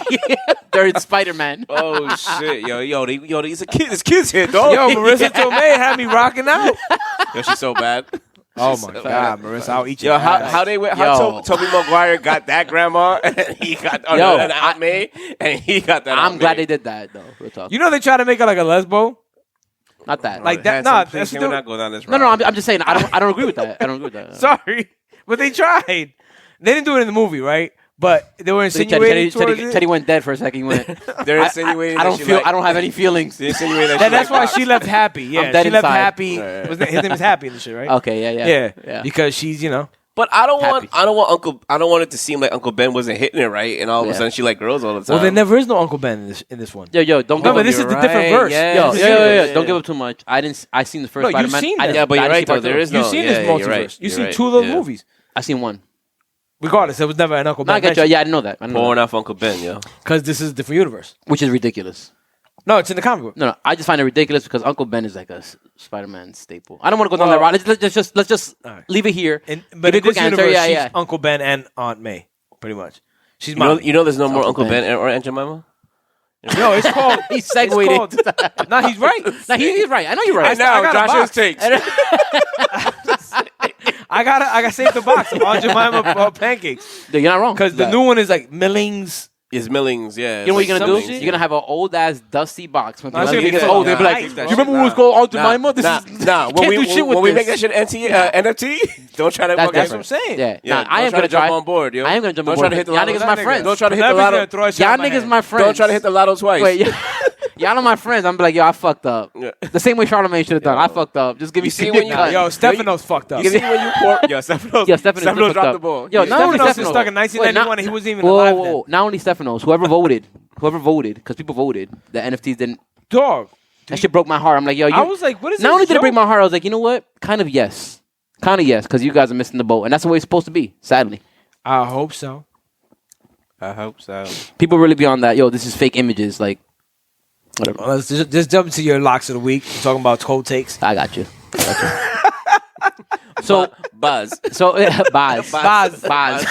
Third Spider-Man. Oh shit, yo, these a kid. This kid's here, dog. Yo, Marissa Tomei had me rocking out. Yo, she's so bad. Oh my God, Marissa, I'll eat your Yo, ass. how Tobey Maguire got that grandma and he got an Aunt May and he got that. I'm glad they did that though. Real talk. You know they try to make her like a lesbo? Not that. Like that? Handsome, Nah, please, that's can still, we not go down this No, route? I'm just saying. I don't agree with that. I don't agree with that. sorry, but they tried. They didn't do it in the movie, right? But they were insinuating towards it. Cheddie went dead for a second. He went. They're insinuating. I don't feel. I don't have any feelings. They're insinuating that That's she why like she left happy. Yeah, I'm dead she left inside. happy. Yeah. His name is Happy in the shit, right? Okay. Yeah. Because she's, But I don't Happy. I don't want it to seem like Uncle Ben wasn't hitting it right, and all of a Yeah. sudden she like girls all the time. Well, there never is no Uncle Ben in this one. Yo, don't No, give but up. this is You're the different verse. Yo, This is yeah. the- Don't give up too much. I seen the first No, you've Spider-Man. seen I that. didn't- Yeah, but I you're didn't see right, part though. two. There is You've no- seen yeah, this you're multiverse. right. You've You're seen right. two of those Yeah. movies. I seen one. Regardless, there was never an Uncle No, I Ben get you. Yeah, I didn't know that. Pouring off Uncle Ben, yo. because this is a different universe. Which is ridiculous. No, it's in the comic book. No, I just find it ridiculous because Uncle Ben is like a Spider-Man staple. I don't want to go down that route. Let's just All right. leave it here. But Give in me a this quick answer. universe, Yeah. she's Uncle Ben and Aunt May, pretty much. She's You know, there's no more Uncle Uncle Ben or Aunt Jemima. No, it's called. He segued it. No, he's right. No, he's right. I know you're right. And now, Josh's takes. I gotta save the box of Aunt Jemima pancakes Dude, you're not wrong. because the new one is like Millings. It's Millings, yeah. You know what you're gonna do? Some shit. You're gonna have an old ass dusty box. When No, it's people gonna get be old, good. they'll be Nah, like, I "You hate that remember shit. when it was called Aunt Jemima? This Nah, is when can't we do shit with when we this." make that shit NFT, don't try to That's fuck That's that. what I'm saying. Yeah, Yeah, nah, I don't am try gonna to jump try on board, yo. I am gonna jump Don't on try board. to hit the Y'all lotto. niggas my friends. Don't try to hit the Levy's lotto. gonna throw a shot Y'all in my niggas hand. my friends. Don't try to hit the lotto twice. Wait, y'all are my friends. I'm like, yo, I fucked up. Yeah. The same way Charlamagne should have done. I fucked up. Just give me You see some when you- cut. Yo, Stephanos fucked up. You see when you pour? Yo, Stephanos. Yeah, Stephanos Stephanos fucked dropped up. the ball. Yo, not only Stephanos is Stephanos. stuck in 1991 and he wasn't even alive then. Not only Stephanos. Whoever voted, because people voted, the NFTs didn't. Dog. That shit broke my heart. I'm like, yo, I was like, what is Not this only did it break joke? my heart, I was like, you know what? Kind of yes, because you guys are missing the boat, and that's the way it's supposed to be. Sadly, I hope so. I hope so. people really be on that. Yo, this is fake images. Like, whatever. Well, let's just jump into your locks of the week. We're talking about cold takes. I got you. So, Buzz. Baz.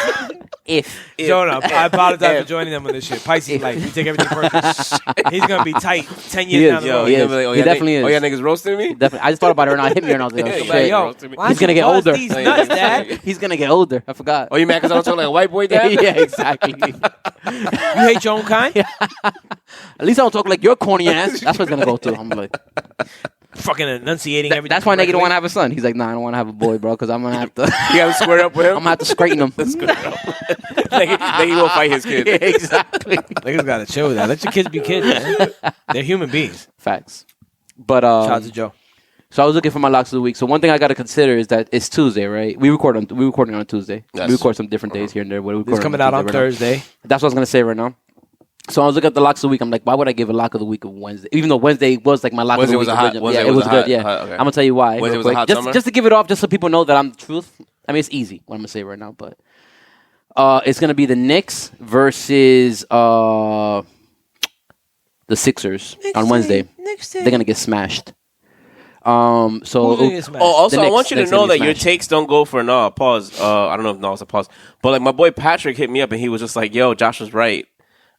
If Jonah, I apologize for joining them on this shit. Pisces life. We take everything personal. He's going to be tight 10 He years is, down the Yo, road. he you is. gonna be like, oh, He y'all definitely niggas- is. Oh, y'all niggas roasting me? definitely, I just thought about it right now. It hit me right now. I was like, oh, Yeah, shit. Yo, roasted me. why He's don't gonna you get buzz older. These nuts, Dad. He's gonna get older. I forgot. Oh, you mad because I don't talk like a white boy, Dad? Yeah, exactly. You hate your own kind? At least I don't talk like your corny ass. That's what it's gonna go to. I'm like, Fucking enunciating everything. that's why nigga don't correctly. want to have a son. He's like, nah, I don't want to have a boy, bro, because I'm gonna have to. You gotta square up with him. I'm gonna have to straighten him. Nigga, he will fight his kid. Yeah, exactly. Niggas got to chill with that. Let your kids be kids, man. They're human beings. Facts. But Shout out to Joe. so I was looking for my locks of the week. So one thing I got to consider is that it's Tuesday, right? We recording on a Tuesday. Yes. We record some different days here and there. But we It's record coming out on Tuesday right now. Thursday. That's what I was gonna say right now. So I was looking at the locks of the week. I'm like, why would I give a lock of the week of Wednesday? Even though Wednesday was like my lock Wednesday of the was week. a hot- originally. Wednesday Yeah, it was was a good. hot- Yeah, hot- okay. I'm gonna tell you why. Wednesday real was a quick. hot just, summer? just to give it off, just so people know that I'm the truth. I mean, it's easy what I'm gonna say right now, but it's gonna be the Knicks versus the Sixers on Wednesday. They're gonna get smashed. So Who's gonna get smashed? Oh, also, The I Knicks- want you to Knicks know gonna that be your smashed. takes don't go for no pause. I don't know if no, it's a pause. But like my boy Patrick hit me up and he was just like, "Yo, Josh was right."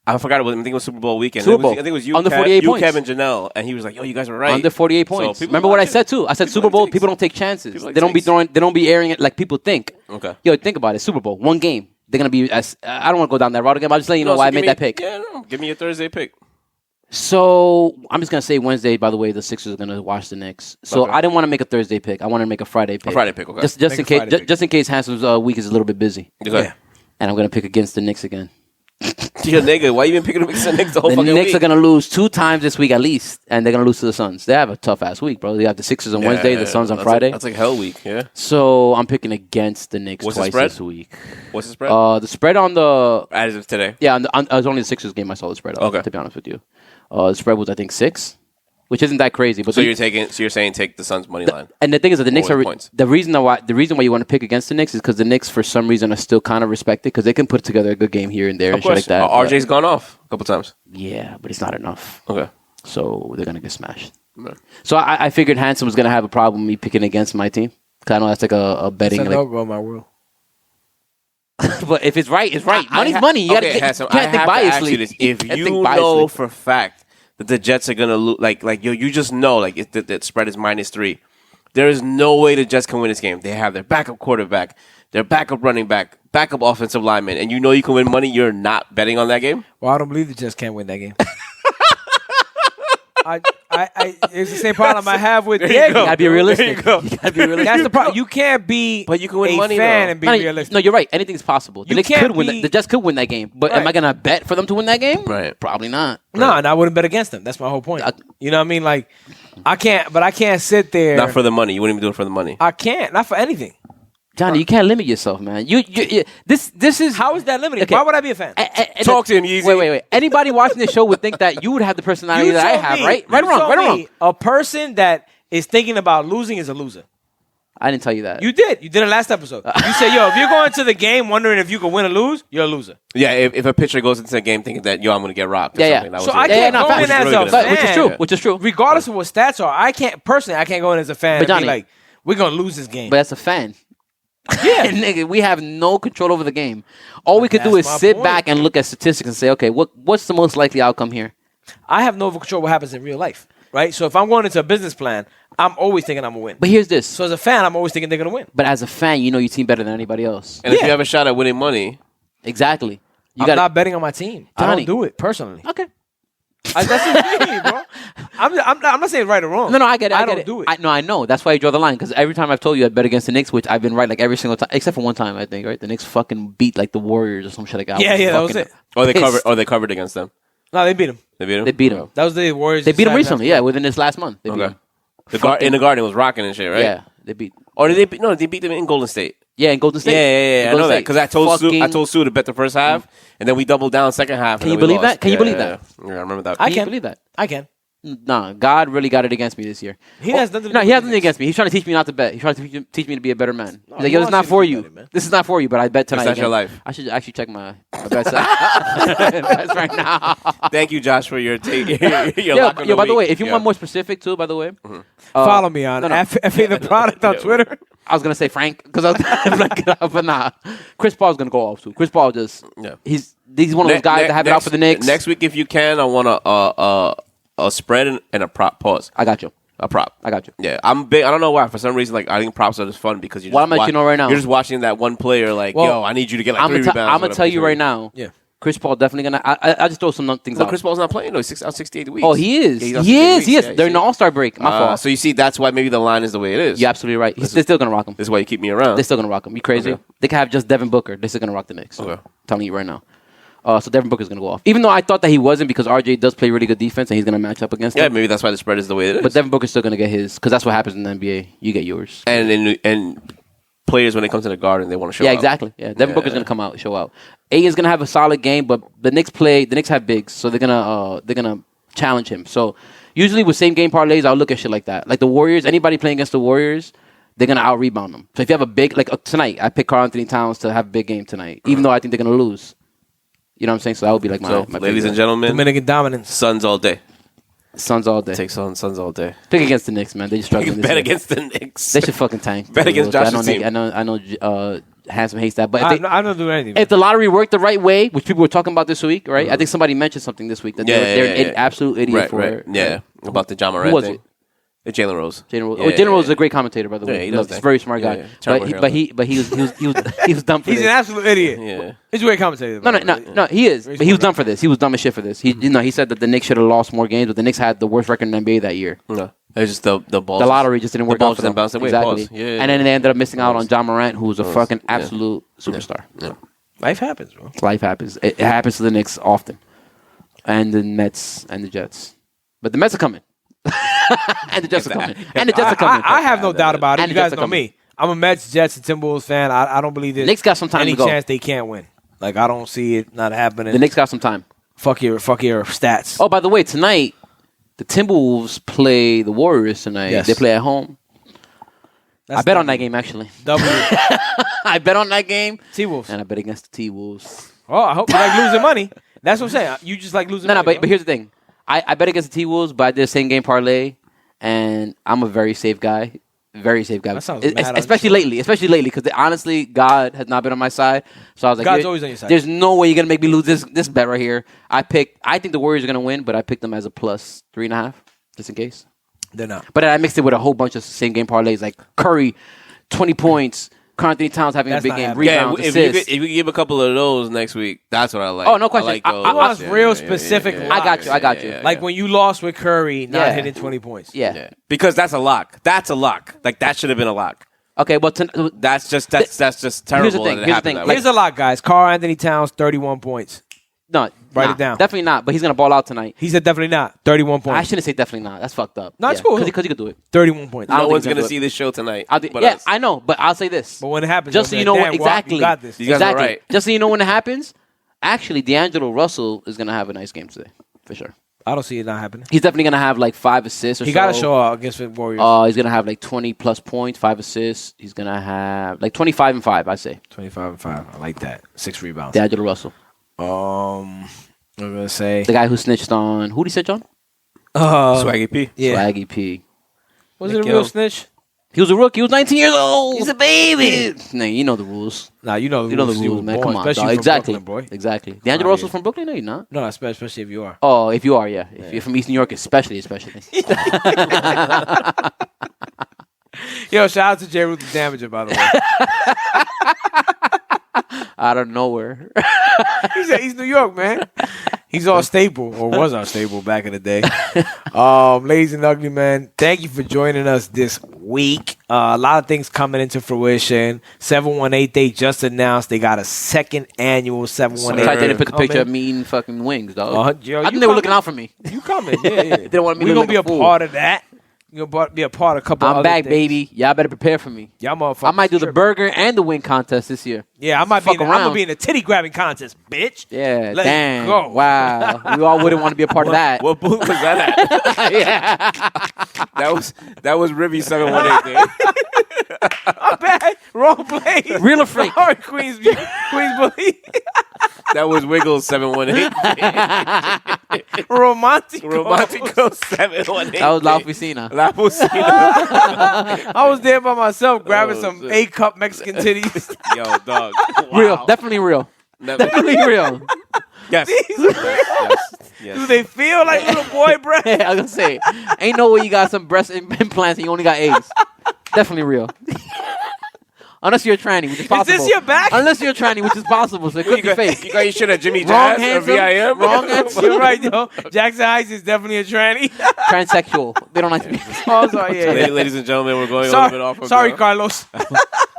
I forgot it was. I think it was Super Bowl weekend. Super Bowl. I think it was you, Under Kev, 48 you, points. Kevin, Janelle, and he was like, "Yo, you guys were right." under 48 So points. people Remember what I like said it. too? I said People Super like Bowl. takes. People don't take chances. People like They don't be takes. throwing. They don't be airing it like people think. Okay. Yo, think about it. Super Bowl, one game. They're gonna be. I don't want to go down that route again. But I'm just letting you know No, why so I give made me- that pick. Yeah, no, give me your Thursday pick. So I'm just gonna say Wednesday. By the way, the Sixers are gonna watch the Knicks. So Okay. I didn't want to make a Thursday pick. I wanted to make a Friday pick. A Friday pick, okay. Just Make in a case. Friday pick. Just in case Hansen's week is a little bit busy, Okay. Yeah. and I'm gonna pick against the Knicks again. Yo, nigga, why you been picking up against the Knicks the whole The fucking Knicks week? are gonna lose 2 times this week at least, and they're gonna lose to the Suns. They have a tough ass week, bro. They have the Sixers on Wednesday, the Suns on that's Friday. Like, that's like hell week, yeah. So I'm picking against the Knicks What's the twice spread? this week. What's the spread? The spread on the As of today. yeah, it was only the Sixers game I saw the spread. Okay. To be honest with you, the spread was I think 6. which isn't that crazy. But So you're saying take the Suns money line. And the thing is that the Knicks Or are points. the reason why you want to pick against the Knicks is because the Knicks for some reason are still kind of respected because they can put together a good game here and there and shit like that. RJ's gone off a couple times. Yeah, but it's not enough. Okay. So they're gonna get smashed. Right. So I figured Hanson was gonna have a problem with me picking against my team. Cause I know that's like a betting. It's a no-go in my world. But if it's right, it's right. Money's money. You Okay, can't I have think to ask biasly. you this. If can't you think know biasly. for a fact that the Jets are gonna lose, you just know that spread is -3. There is no way the Jets can win this game. They have their backup quarterback, their backup running back, backup offensive lineman, and you know you can win money. You're not betting on that game. Well, I don't believe the Jets can't win that game. It's the same problem I have with Diego. You gotta be realistic. There you go. You gotta be realistic. That's the problem. You can't be But you can win a money, fan though. and be No, realistic. no, you're right. Anything's possible. The You Knicks can't could win. be- The Jets could win that game. But am Right. I gonna bet for them to win that game? Right. Probably not. No, and I wouldn't bet against them. That's my whole point. You know what I mean? Like, I can't sit there. Not for the money. You wouldn't even do it for the money. I can't. Not for anything. Johnny, you can't limit yourself, man. You this is How is that limited? Okay. Why would I be a fan? Talk to him, Yeezy. Wait. Anybody watching this show would think that you would have the personality that I told have, me- right? you Right or wrong? told Right or me wrong? A person that is thinking about losing is a loser. I didn't tell you that. You did. You did it last episode. You said, yo, if you're going to the game wondering if you can win or lose, you're a loser. Yeah, if a pitcher goes into a game thinking that, I'm going to get robbed. Or Yeah, yeah. something, that So was I it. can't no, go facts. in as Really a good. fan. Which is true. Yeah. Which is true. Regardless of what stats are, I can't go in as a fan But and be Johnny- like, we're going to lose this game. But as a fan, yeah. nigga, we have no control over the game. All we could do is That's my sit point. back and look at statistics and say, okay, what's the most likely outcome here? I have no control what happens in real life, right? So if I'm going into a business plan, I'm always thinking I'm going to win. But here's this. So as a fan, I'm always thinking they're going to win. But as a fan, you know your team better than anybody else. And if Yeah. you have a shot at winning money, Exactly. You I'm got not betting on my team. I Johnny. don't do it personally. Okay. That's just me, bro. I'm not saying right or wrong. No, I get it. I get don't it. do it. I know. That's why you draw the line. Because every time I've told you I'd bet against the Knicks, which I've been right like every single time, except for one time, I think, right? The Knicks fucking beat like the Warriors or some shit like that. Yeah, that was fucking it. or pissed. they covered against them. No, they beat him. They beat them. They beat them. That was the Warriors. They beat them decided recently. not Yeah, within this last month. They beat Okay. them. In the Garden was rocking and shit, right? Yeah, they beat. Or did they beat? No, they beat them in Golden State. Yeah, in Golden State. Yeah. I Golden know that State. because I told Sue to bet the first half, and then we doubled down second half. Can and you then we believe lost. that? Can you believe that? Yeah, I remember that. I Can you can. believe that? I can. Nah, God really got it against me this year. He has nothing to No, do he with has nothing the against me. He's trying to teach me not to bet. He's trying to teach me to be a better man. He's like, he yo, wants this is not you to for be you. better, man. This is not for you, but I bet tonight. That's your again. life. I should actually check my bets. Bets right now. Thank you, Josh, for your take. Yo, by the way, if you want more specific too, by the way, Follow me on FA the product on Twitter. I was gonna say Frank because I was gonna blank it out, but nah. Chris Paul's gonna go off too. Chris Paul he's one of those guys that have it out for the Knicks. Next week, if you can, I want a spread and a prop. Pause. I got you. A prop. I got you. Yeah, I'm big. I don't know why. For some reason, like I think props are just fun because you. Well, I'm gonna let you know right now. You're just watching that one player. Like, Well, yo, I need you to get like 3 rebounds. I'm gonna tell you right now. Yeah. Chris Paul definitely gonna. I just throw some things No, out. Chris Paul's not playing though. He's out 68 weeks. Oh, he is. Yeah, he's out He 68 is. weeks. He is. Yeah, They're in the see? All-Star break. My fault. So you see, that's why maybe the line is the way it is. You're absolutely right. They're still gonna rock him. This is why you keep me around. They're still gonna rock him. You crazy? Okay. They can have just Devin Booker. They're still gonna rock the Knicks. Okay. I'm telling you right now. So Devin Booker's gonna go off. Even though I thought that he wasn't because RJ does play really good defense and he's gonna match up against Yeah, him. maybe that's why the spread is the way it is. But Devin Booker's still gonna get his because that's what happens in the NBA. You get yours. and players when they come to the Garden, they want to show. Yeah, up. exactly. Yeah, Devin Yeah. Booker's gonna come out, show out. Aiton's gonna have a solid game, but the Knicks have bigs, so they're gonna challenge him. So usually with same game parlays, I'll look at shit like that. Like the Warriors, anybody playing against the Warriors, they're gonna out rebound them. So if you have a big tonight, I pick Karl Anthony Towns to have a big game tonight, even though I think they're gonna lose. You know what I'm saying? So that would be like my ladies big and gentlemen, Dominican dominance. Suns all day. Suns all day. Take Suns all day. Pick against the Knicks, man. They just struggling. Bet this year. against the Knicks. They should fucking tank. Bet against I Josh's team. know. I know. Handsome hates that, but if I'm not doing anything. if the lottery worked the right way, which people were talking about this week, right? I think somebody mentioned something this week that they're an absolute idiot for right. it. Yeah, about the John Morant Who was thing. it? It's Jalen Rose. Jalen Rose. Yeah, Jalen Rose is yeah. a great commentator, by the way. Yeah, he does He's a that. very smart Yeah, guy. yeah. Terrible hairline. But he was dumb for He's this. an absolute idiot. Yeah. He's a great commentator. No, he is. But he was dumb for this. He was dumb as shit for this. He said that the Knicks should have lost more games, but the Knicks had the worst record in the NBA that year. No, it's just the ball. The lottery just didn't work out for them. didn't bounce away. Exactly. Pause. Yeah, And then they ended up missing out on John Morant, who's a Pause. fucking Yeah. absolute superstar. Yeah. Life happens, bro. Life happens. It happens to the Knicks often. And the Mets and the Jets. But the Mets are coming. And the Jets are coming. And the Jets are coming. I have no doubt about it. And You the guys Jets are know coming. me. I'm a Mets, Jets, and Timberwolves fan. I don't believe there's Knicks got some time any to go. chance they can't win. Like, I don't see it not happening. The Knicks got some time. Fuck your stats. Oh, by the way, tonight, The Timberwolves play the Warriors tonight. Yes. They play at home. That's I bet on that game, actually. W. I bet on that game. T-Wolves. And I bet against the T-Wolves. Oh, I hope you like losing money. That's what I'm saying. You just like losing money. No, but here's the thing. I bet against the T-Wolves, but I did a same game parlay, and I'm a very safe guy. Very safe guy. That sounds mad especially lately, because honestly, God has not been on my side. So I was like, God's always on your side. There's no way you're gonna make me lose this bet right here. I think the Warriors are gonna win, but I picked them as a plus 3.5, just in case. They're not. But then I mixed it with a whole bunch of same game parlays, like Curry, 20 points, Carl Anthony Towns having That's a big not game, happening. rebounds, if assists. you give a couple of those next week, that's what I like. Oh, no question. I like I those. want real specific I got you. Like when you lost with Curry, not Yeah. hitting 20 points. Yeah. Because that's a lock. That's a lock. Like that should have been a lock. Okay, well, That's just terrible. Here's the thing, that it here's the happened thing, that like- way. Here's a lot, guys. Carl Anthony Towns, 31 points. no, Write nah, it down. Definitely not. But he's gonna ball out tonight. He said definitely not. 31 I points. shouldn't say definitely not. That's fucked up. No, it's cool. Because he could do it. 31 points. I don't No think one's he's gonna gonna do it. see this show tonight. but Yeah, us. I know, but I'll say this. But when it happens, Just so they'll you be know, like, "Damn, Guap, exactly. you got this." You guys are right. Just so you know when it happens. Actually, D'Angelo Russell is gonna have a nice game today for sure. I don't see it not happening. He's definitely gonna have like 5 assists or He so. got to show out against the Warriors. He's gonna have like 20 plus points, 5 assists. He's gonna have like 25 and 5. I say 25 and 5. I like that. 6 rebounds. D'Angelo Russell, I'm gonna say the guy who snitched on. Who did he snitch on? Swaggy P. Yeah. Swaggy P. Was it a Nick real Young. snitch? He was a rookie. He was 19 years old. He's a baby. Nah, you know the rules. Nah, you know You know the rules. You rules, were man. born, Come on, especially dog. from Exactly, Brooklyn, boy. Exactly. D'Angelo Ah, Russell's yeah. from Brooklyn? No, you're not. No, especially if you are. Oh, if you are, yeah. If you're from East New York, especially. Yo, shout out to J. Ruth the Damager, by the way. Out of nowhere. He's New York, man. He's our staple, or was our staple back in the day. Ladies and ugly men, thank you for joining us this week. A lot of things coming into fruition. 718, they just announced they got a second annual 718. Sorry, they didn't put the coming. picture of me eating fucking wings, dog. Yo, I you think they were coming? looking out for me. You coming? Yeah, yeah. They don't want me We're to gonna look be like a part of that. You're gonna be a part of a couple. I'm other back, things. baby. Y'all better prepare for me. Y'all motherfuckers. I might do the tripping. burger and the wing contest this year. Yeah, I'm Fuck gonna around. be in a titty grabbing contest, bitch. Yeah, Let's damn. go. Wow. We all wouldn't want to be a part of that. What booth was that at? Yeah. that was Rivy 718. I'm bad. Wrong place. Real or fake? Sorry, Queens Bully. That was Wiggles 718. Romantico. Romantico 718. That was La Oficina. La Oficina. I was there by myself grabbing Oh, some shit. A-cup Mexican titties. Yo, dog. Real. Wow. Definitely real. Definitely real. Yes. These- Yes. Do they feel like little boy breath? Yeah, I was gonna say, ain't no way you got some breast implants and you only got A's. Definitely real. Unless you're a tranny, which is possible. Is this your back? Unless you're a tranny, which is possible, so it could be fake. You got your shit at Jimmy Wrong Jazz or handsome, VIM? wrong handsome. You're right, yo. Jackson Heights is definitely a tranny. Transsexual. They don't like to be. Oh, sorry, yeah. Ladies and gentlemen, we're going a little bit off of Sorry, Carlos.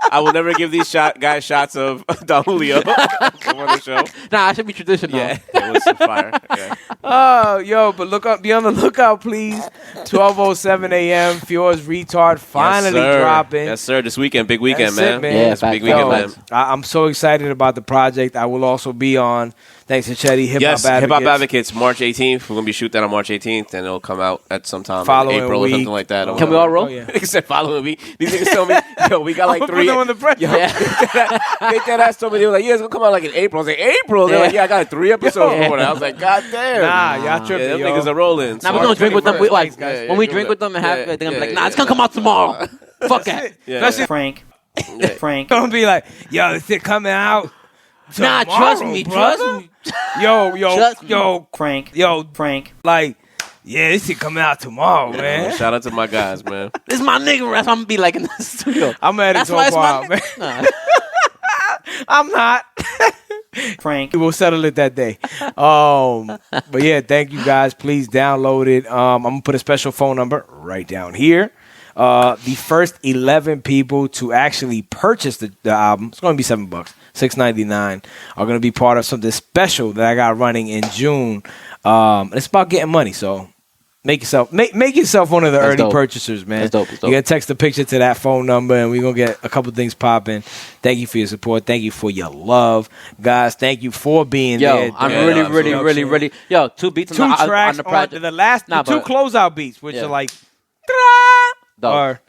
I will never give these guys shots of Don Julio before the show. Nah, I should be traditional. Yeah, it was fire. Yeah. Oh, yo, but be on the lookout, please. 12:07 a.m. Fjord's Retard finally Yes, sir. dropping. Yes, sir. This weekend, big weekend, That's man. it, man. Yeah, It's a big facts. weekend, Yo, man. I'm so excited about the project. I will also be on, thanks to Cheddie, Hip Hop Yes, Advocates. Hip Hop Advocates, March 18th. We're going to be shooting that on March 18th, and it'll come out at some time Following in April week. or something like that. Can we all roll? Oh, yeah. Except following me. These niggas told me, yo, we got like Put 3. them on the press. Yo, they dead ass told me, they were like, yeah, it's going to come out like in April. I was like, April? They're like, yeah, I got like 3 episodes Yo. for it. I was like, God damn. Nah, y'all Yeah, tripping, them yo. niggas are rolling. Now we're gonna drink with them. We, like, guys. when we Yeah, drink yeah, with them and have, yeah, they're gonna be like, yeah, nah, it's yeah. gonna come out tomorrow. Fuck that. Yeah, Especially Frank. Frank. Don't be like, yo, this shit coming out Nah, tomorrow, trust me, brother. trust me. Yo, Trust me. yo, Frank. yo, Frank. like, yeah, this shit coming out tomorrow, man. Shout out to my guys, man. This is my nigga. That's why I'm gonna be like in the studio. I'm at it That's so why it's far, my man. nigga. Nah. I'm not. Frank. We'll settle it that day. But yeah, thank you guys. Please download it. I'm gonna put a special phone number right down here. The first 11 people to actually purchase the album, it's gonna be $7, $6.99, are gonna be part of something special that I got running in June. It's about getting money, so Make yourself one of the That's early dope. purchasers, man. That's dope. That's dope. You gotta text a picture to that phone number, and we're gonna get a couple things popping. Thank you for your support. Thank you for your love, guys. Thank you for being there. I'm Yeah, really. Yo, 2 beats two on the, tracks on the project. the last Nah, two but- closeout beats, which Yeah. are like Dope. are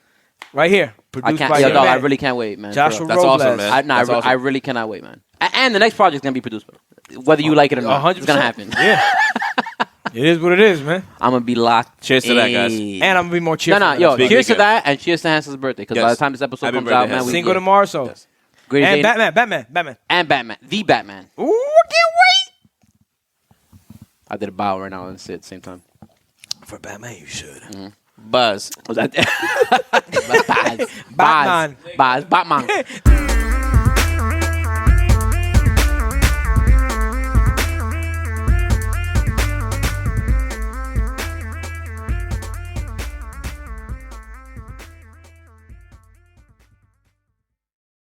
right here. I Produced can't. by Yo, your dog, I man, really can't wait, man. Joshua That's Robles. awesome, man. That's awesome. I really cannot wait, man. And the next project's gonna be produced, whether you like it or not. 100%. It's gonna happen. Yeah, it is what it is, man. I'm gonna be locked. Cheers to that, guys. in. And I'm gonna be more cheerful. Yo, Big cheers to weekend. that, and cheers to Hansel's birthday. Because by Yes. the time this episode Happy comes birthday, out, man, Hansel. we Single yeah. tomorrow, so Yes. Greatest and day- Batman. and Batman, the Batman. Ooh, I can't I did a bow right now and sit at the same time. wait. For Batman, you should. Buzz. Was that? Batman. Batman. Batman.